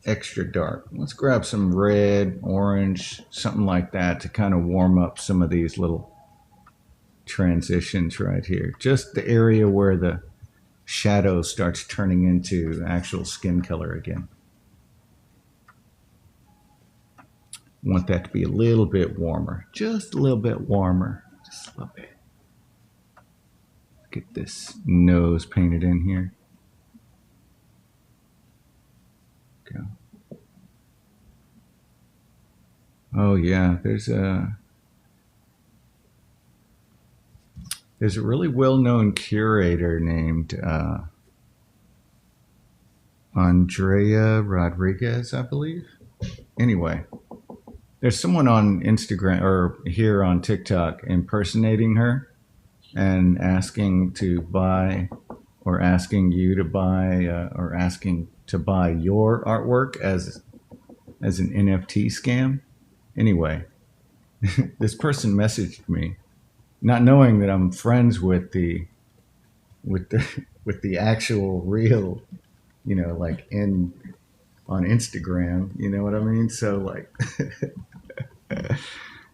extra dark. Let's grab some red, orange, something like that to kind of warm up some of these little transitions right here. Just the area where the shadow starts turning into actual skin color again. Want that to be a little bit warmer. Just a little bit warmer. Just a little bit. Get this nose painted in here. Go. Oh yeah, there's a There's a really well-known curator named Andrea Rodriguez, I believe. Anyway, there's someone on Instagram or here on TikTok impersonating her and asking to buy or asking you to buy or asking to buy your artwork as an NFT scam. Anyway, this person messaged me, not knowing that I'm friends with the with the actual real, like in on Instagram. You know what I mean? So like,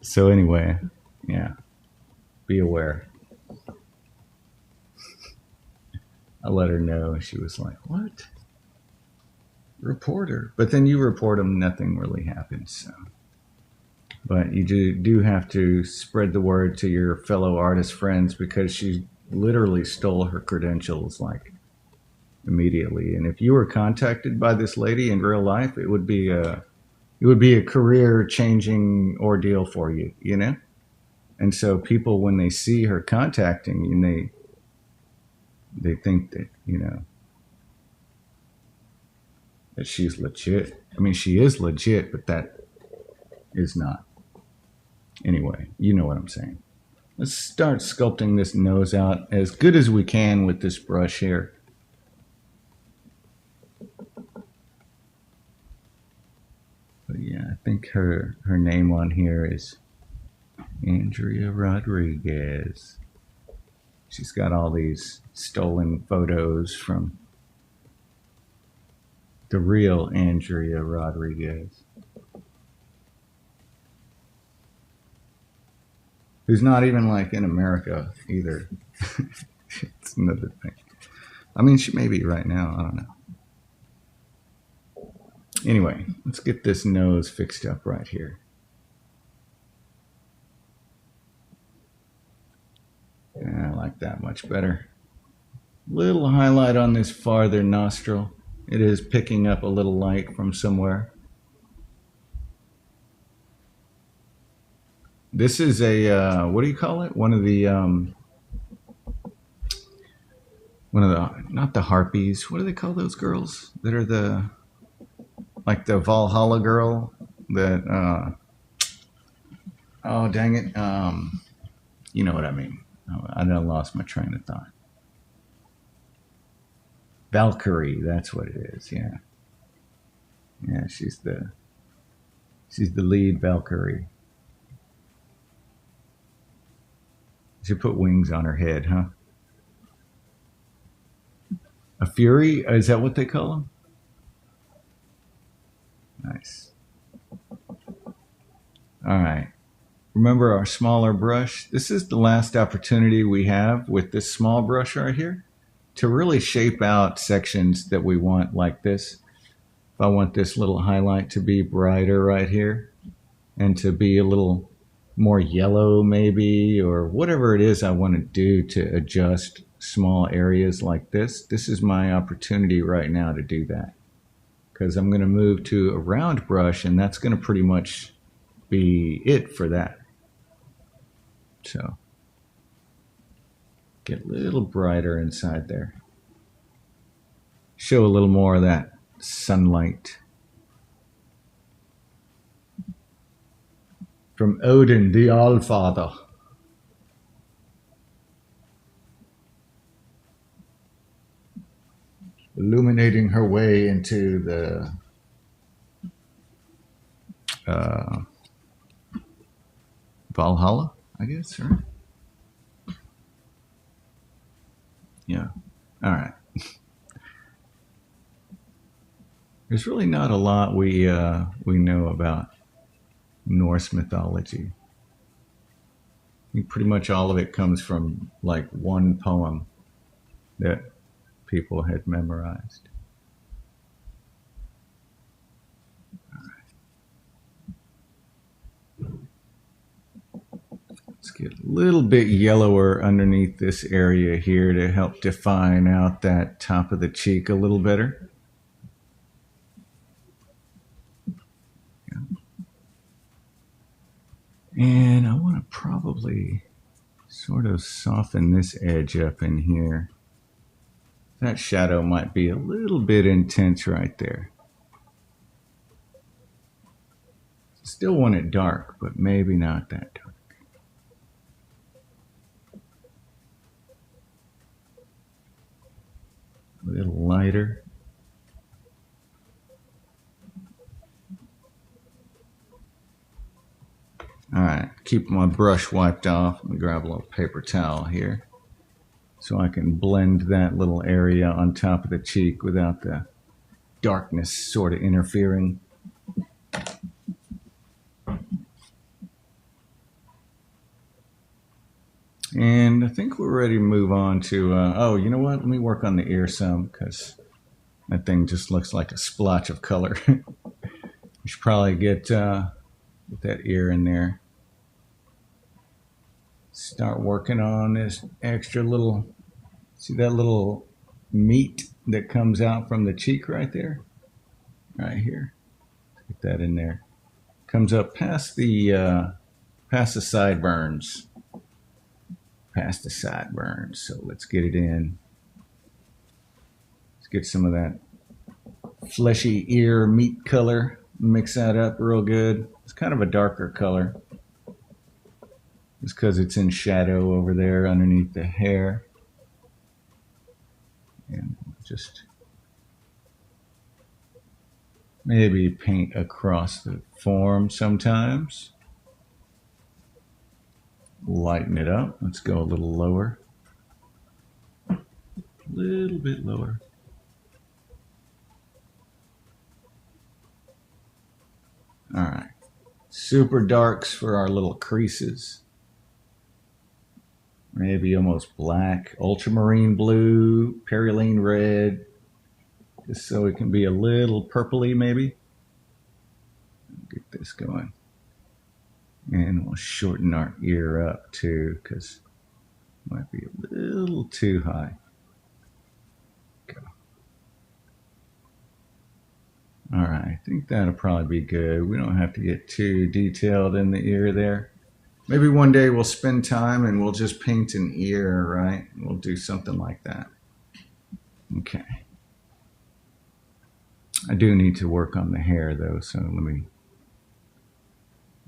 so anyway, yeah, be aware. I let her know. She was like, "What? Reporter?" But then you report them, nothing really happens. So. But you do have to spread the word to your fellow artist friends because she literally stole her credentials like immediately. And if you were contacted by this lady in real life, it would be a career changing ordeal for you, you know? And so people, when they see her contacting you, they think that, that she's legit. I mean, she is legit, but that is not. Anyway, you know what I'm saying. Let's start sculpting this nose out as good as we can with this brush here. But yeah, I think her name on here is Andrea Rodriguez. She's got all these stolen photos from the real Andrea Rodriguez, who's not even like in America either. It's another thing. I mean, she may be right now. I don't know. Anyway, let's get this nose fixed up right here. Yeah, I like that much better. Little highlight on this farther nostril. It is picking up a little light from somewhere. This is a, what do you call it? One of the, not the harpies. What do they call those girls that are like the Valhalla girl that, oh, dang it. You know what I mean. I done lost my train of thought. Valkyrie, that's what it is. Yeah. Yeah, she's the lead Valkyrie. She put wings on her head, huh? A fury? Is that what they call them? Nice. All right. Remember our smaller brush? This is the last opportunity we have with this small brush right here to really shape out sections that we want like this. If I want this little highlight to be brighter right here and to be a little more yellow maybe, or whatever it is I want to do to adjust small areas like this, this is my opportunity right now to do that. Because I'm going to move to a round brush and that's going to pretty much be it for that. So get a little brighter inside there. Show a little more of that sunlight. From Odin, the Allfather. Illuminating her way into the Valhalla, I guess, right? Yeah. All right. There's really not a lot we know about Norse mythology. I think pretty much all of it comes from like one poem that people had memorized. Let's get a little bit yellower underneath this area here to help define out that top of the cheek a little better. And I want to probably sort of soften this edge up in here. That shadow might be a little bit intense right there. Still want it dark, but maybe not that dark. A little lighter. All right, keep my brush wiped off. Let me grab a little paper towel here so I can blend that little area on top of the cheek without the darkness sort of interfering. And I think we're ready to move on to, oh, you know what? Let me work on the ear some because that thing just looks like a splotch of color. We should probably get that ear in there. Start working on this extra little, see that little meat that comes out from the cheek right there? Right here. Get that in there. Comes up past the sideburns. Past the sideburns. So let's get it in. Let's get some of that fleshy ear meat color. Mix that up real good. It's kind of a darker color. Just because it's in shadow over there underneath the hair. And just maybe paint across the form sometimes. Lighten it up. Let's go a little lower. A little bit lower. All right. Super darks for our little creases. Maybe almost black, ultramarine blue, perylene red, just so it can be a little purpley maybe. Get this going. And we'll shorten our ear up too, because it might be a little too high. Go. All right, I think that'll probably be good. We don't have to get too detailed in the ear there. Maybe one day we'll spend time and we'll just paint an ear, right? We'll do something like that. Okay. I do need to work on the hair though, so let me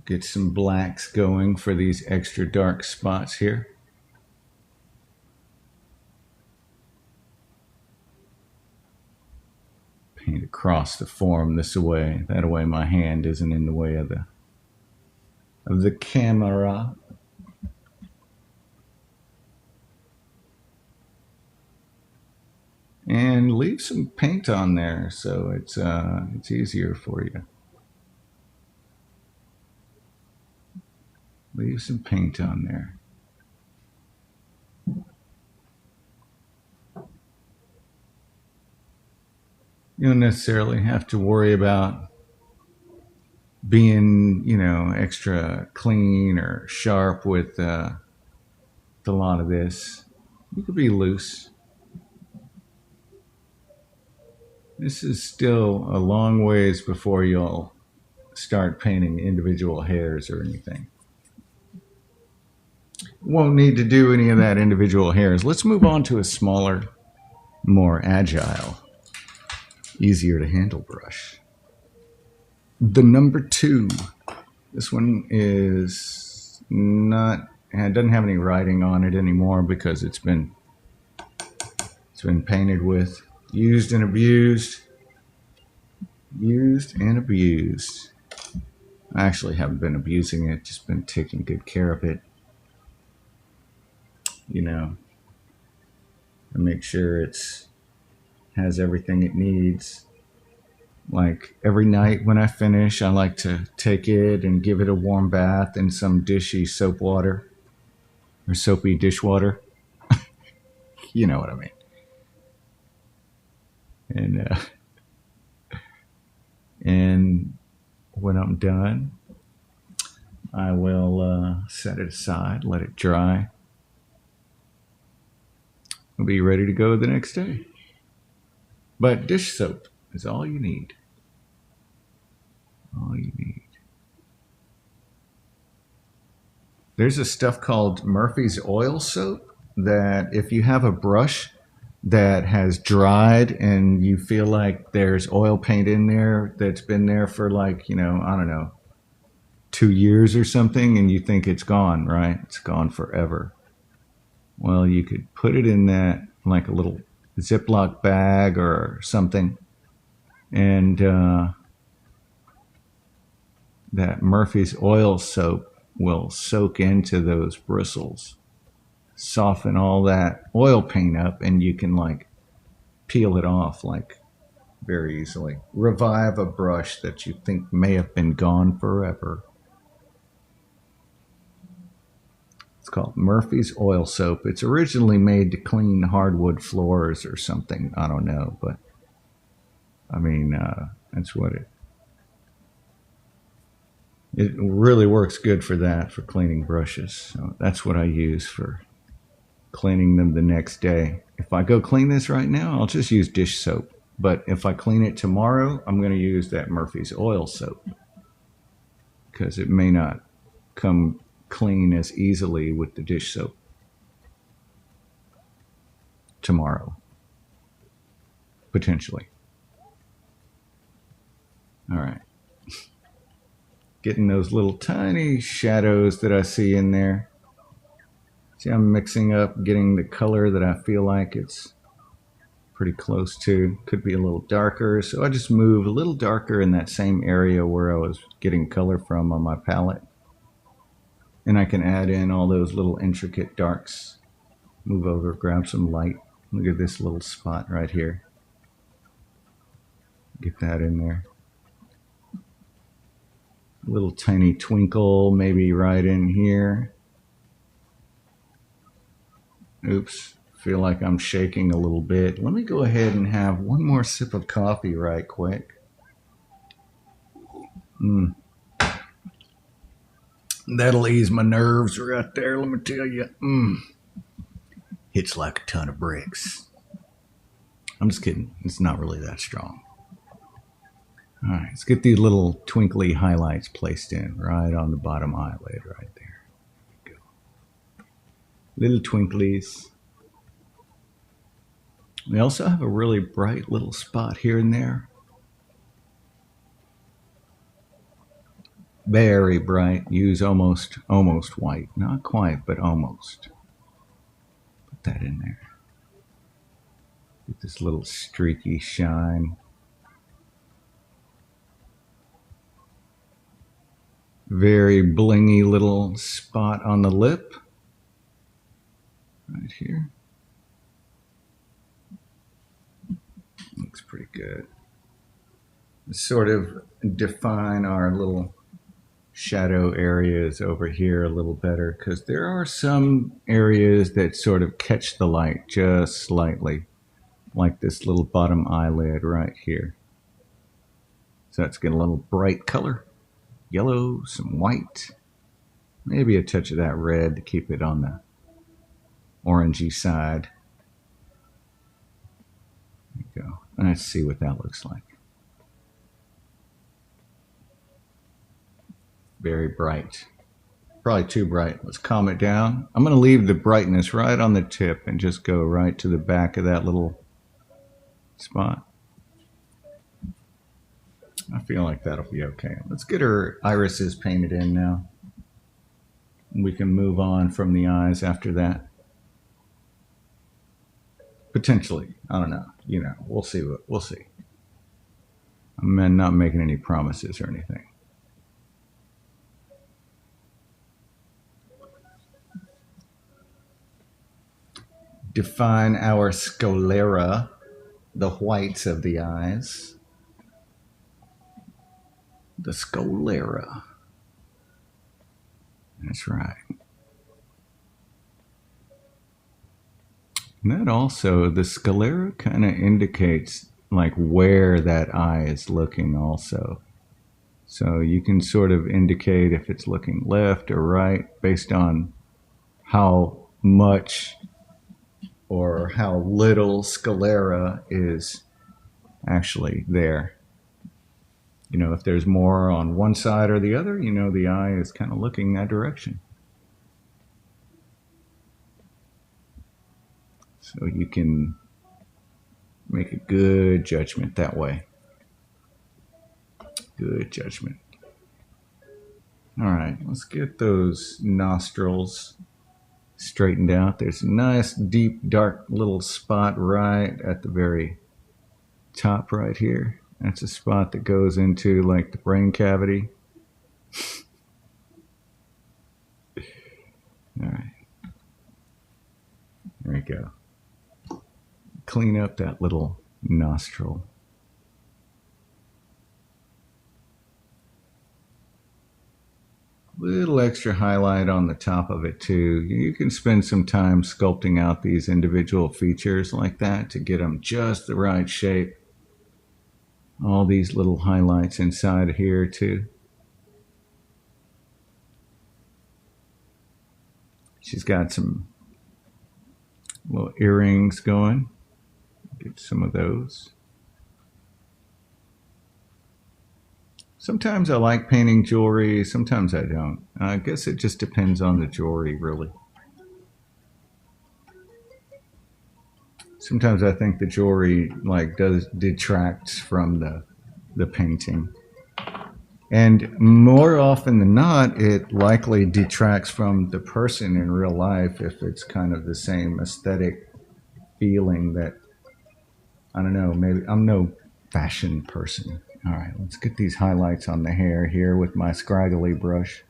get some blacks going for these extra dark spots here. Paint across the form this way. That way my hand isn't in the way of the camera. And leave some paint on there so it's easier for you. Leave some paint on there. You don't necessarily have to worry about being, extra clean or sharp with a lot of this. You could be loose. This is still a long ways before you'll start painting individual hairs or anything. Won't need to do any of that individual hairs. Let's move on to a smaller, more agile, easier to handle brush. The number 2. This one is not, it doesn't have any writing on it anymore because it's been painted with. Used and abused. Used and abused. I actually haven't been abusing it, just been taking good care of it. And make sure it's has everything it needs. Like every night when I finish, I like to take it and give it a warm bath in some dishy soap water or soapy dishwater. You know what I mean. And when I'm done, I will set it aside, let it dry. I'll be ready to go the next day. But dish soap is all you need. All you need. There's a stuff called Murphy's oil soap that if you have a brush that has dried and you feel like there's oil paint in there that's been there for like, I don't know, 2 years or something, and you think it's gone, right? It's gone forever. Well, you could put it in that, like a little Ziploc bag or something, and that Murphy's oil soap will soak into those bristles, soften all that oil paint up, and you can like peel it off like very easily. Revive a brush that you think may have been gone forever. It's called Murphy's oil soap. It's originally made to clean hardwood floors or something. I don't know, but I mean, that's what it really works good for that, for cleaning brushes. So that's what I use for cleaning them the next day. If I go clean this right now, I'll just use dish soap. But if I clean it tomorrow, I'm going to use that Murphy's oil soap because it may not come clean as easily with the dish soap tomorrow, potentially. All right. Getting those little tiny shadows that I see in there. See, I'm mixing up, getting the color that I feel like it's pretty close to. Could be a little darker, so I just move a little darker in that same area where I was getting color from on my palette. And I can add in all those little intricate darks. Move over, grab some light. Look at this little spot right here. Get that in there. A little tiny twinkle, maybe right in here. Oops, feel like I'm shaking a little bit. Let me go ahead and have one more sip of coffee right quick. That'll ease my nerves right there, let me tell you. Hits like a ton of bricks. I'm just kidding. It's not really that strong. All right, let's get these little twinkly highlights placed in right on the bottom eyelid right there. Go. Little twinklies. We also have a really bright little spot here and there. Very bright. Use almost white. Not quite, but almost. Put that in there. Get this little streaky shine. Very blingy little spot on the lip. Right here. Looks pretty good. Let's sort of define our little shadow areas over here a little better, because there are some areas that sort of catch the light just slightly, like this little bottom eyelid right here. So let's get a little bright color. Yellow, some white, maybe a touch of that red to keep it on the orangey side. There you go. Let's see what that looks like. Very bright. Probably too bright. Let's calm it down. I'm going to leave the brightness right on the tip and just go right to the back of that little spot. I feel like that'll be okay. Let's get her irises painted in now. We can move on from the eyes after that. Potentially. I don't know. We'll see. We'll see. I'm not making any promises or anything. Define our sclera, the whites of the eyes. The sclera. That's right. And that also, the sclera kind of indicates like where that eye is looking also. So you can sort of indicate if it's looking left or right based on how much or how little sclera is actually there. If there's more on one side or the other, the eye is kind of looking that direction. So you can make a good judgment that way. Good judgment. All right, let's get those nostrils straightened out. There's a nice, deep, dark little spot right at the very top right here. That's a spot that goes into like the brain cavity. All right. There we go. Clean up that little nostril. Little extra highlight on the top of it too. You can spend some time sculpting out these individual features like that to get them just the right shape. All these little highlights inside here too. She's got some little earrings going. Get some of those. Sometimes I like painting jewelry, sometimes I don't. I guess it just depends on the jewelry, really. Sometimes I think the jewelry detracts from the painting. And more often than not, it likely detracts from the person in real life if it's kind of the same aesthetic feeling that, I don't know, maybe I'm no fashion person. All right, let's get these highlights on the hair here with my scraggly brush.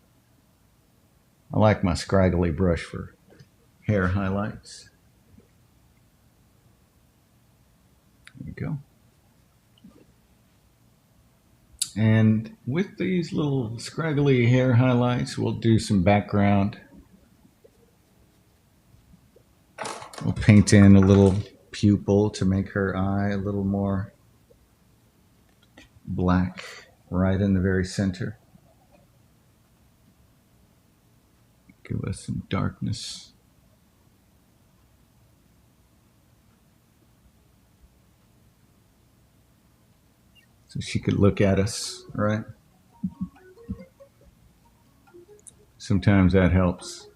I like my scraggly brush for hair highlights. There we go. And with these little scraggly hair highlights, we'll do some background. We'll paint in a little pupil to make her eye a little more black right in the very center. Give us some darkness. So she could look at us, right? Sometimes that helps.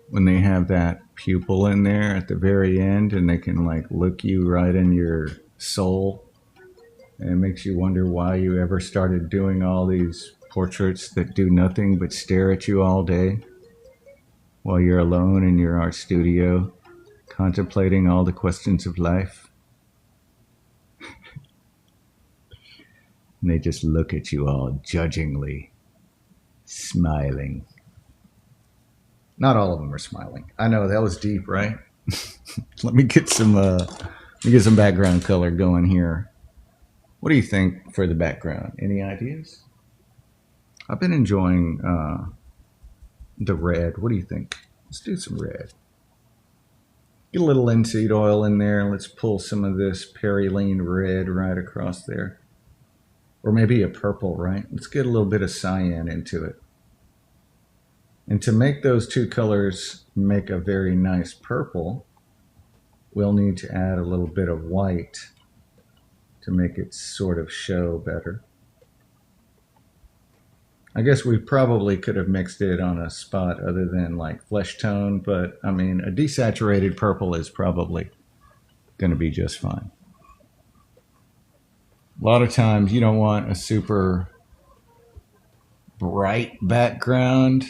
When they have that pupil in there at the very end and they can like look you right in your soul, and it makes you wonder why you ever started doing all these portraits that do nothing but stare at you all day while you're alone in your art studio contemplating all the questions of life. And they just look at you all judgingly, smiling. Not all of them are smiling. I know that was deep, right? Let me get some background color going here. What do you think for the background? Any ideas? I've been enjoying the red. What do you think? Let's do some red. Get a little linseed oil in there. Let's pull some of this perylene red right across there. Or maybe a purple, right? Let's get a little bit of cyan into it. And to make those two colors make a very nice purple, we'll need to add a little bit of white to make it sort of show better. I guess we probably could have mixed it on a spot other than like flesh tone, but I mean, a desaturated purple is probably going to be just fine. A lot of times you don't want a super bright background.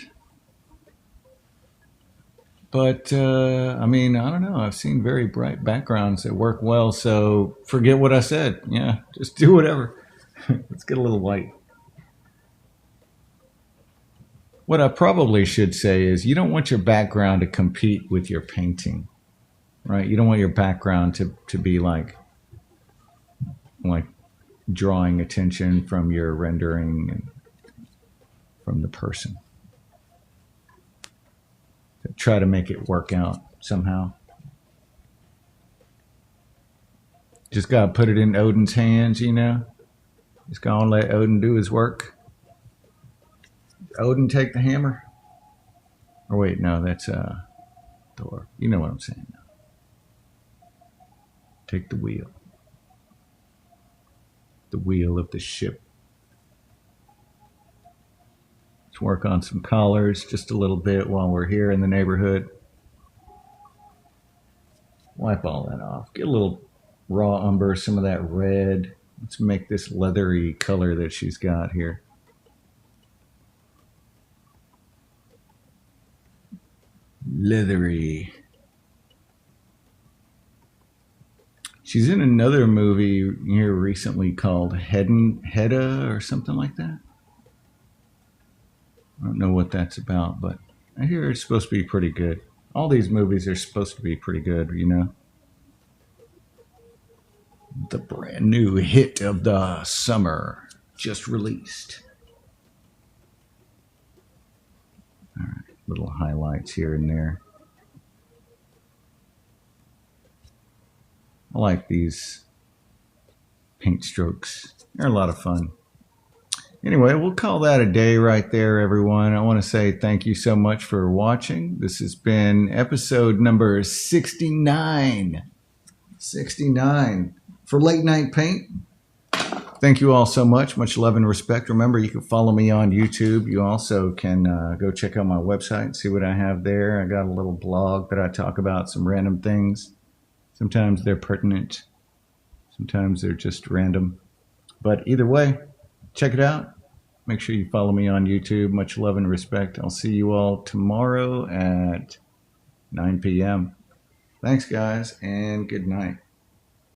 But, I mean, I don't know. I've seen very bright backgrounds that work well, so forget what I said. Yeah, just do whatever. Let's get a little white. What I probably should say is you don't want your background to compete with your painting, right? You don't want your background to be like drawing attention from your rendering and from the person. Try to make it work out somehow. Just gotta put it in Odin's hands, you know? Just gotta let Odin do his work. Odin take the hammer? Or wait, no, that's Thor. You know what I'm saying now. Take the wheel. The wheel of the ship. Let's work on some collars just a little bit while we're here in the neighborhood. Wipe all that off. Get a little raw umber, some of that red. Let's make this leathery color that she's got here. Leathery. She's in another movie here recently called Hedda or something like that. I don't know what that's about, but I hear it's supposed to be pretty good. All these movies are supposed to be pretty good, you know. The brand new hit of the summer just released. All right, little highlights here and there. I like these paint strokes. They're a lot of fun. Anyway, we'll call that a day right there, everyone. I want to say thank you so much for watching. This has been episode number 69. 69 for Late Night Paint. Thank you all so much. Much love and respect. Remember, you can follow me on YouTube. You also can go check out my website and see what I have there. I got a little blog that I talk about some random things. Sometimes they're pertinent. Sometimes they're just random. But either way, check it out. Make sure you follow me on YouTube. Much love and respect. I'll see you all tomorrow at 9 p.m. Thanks, guys, and good night.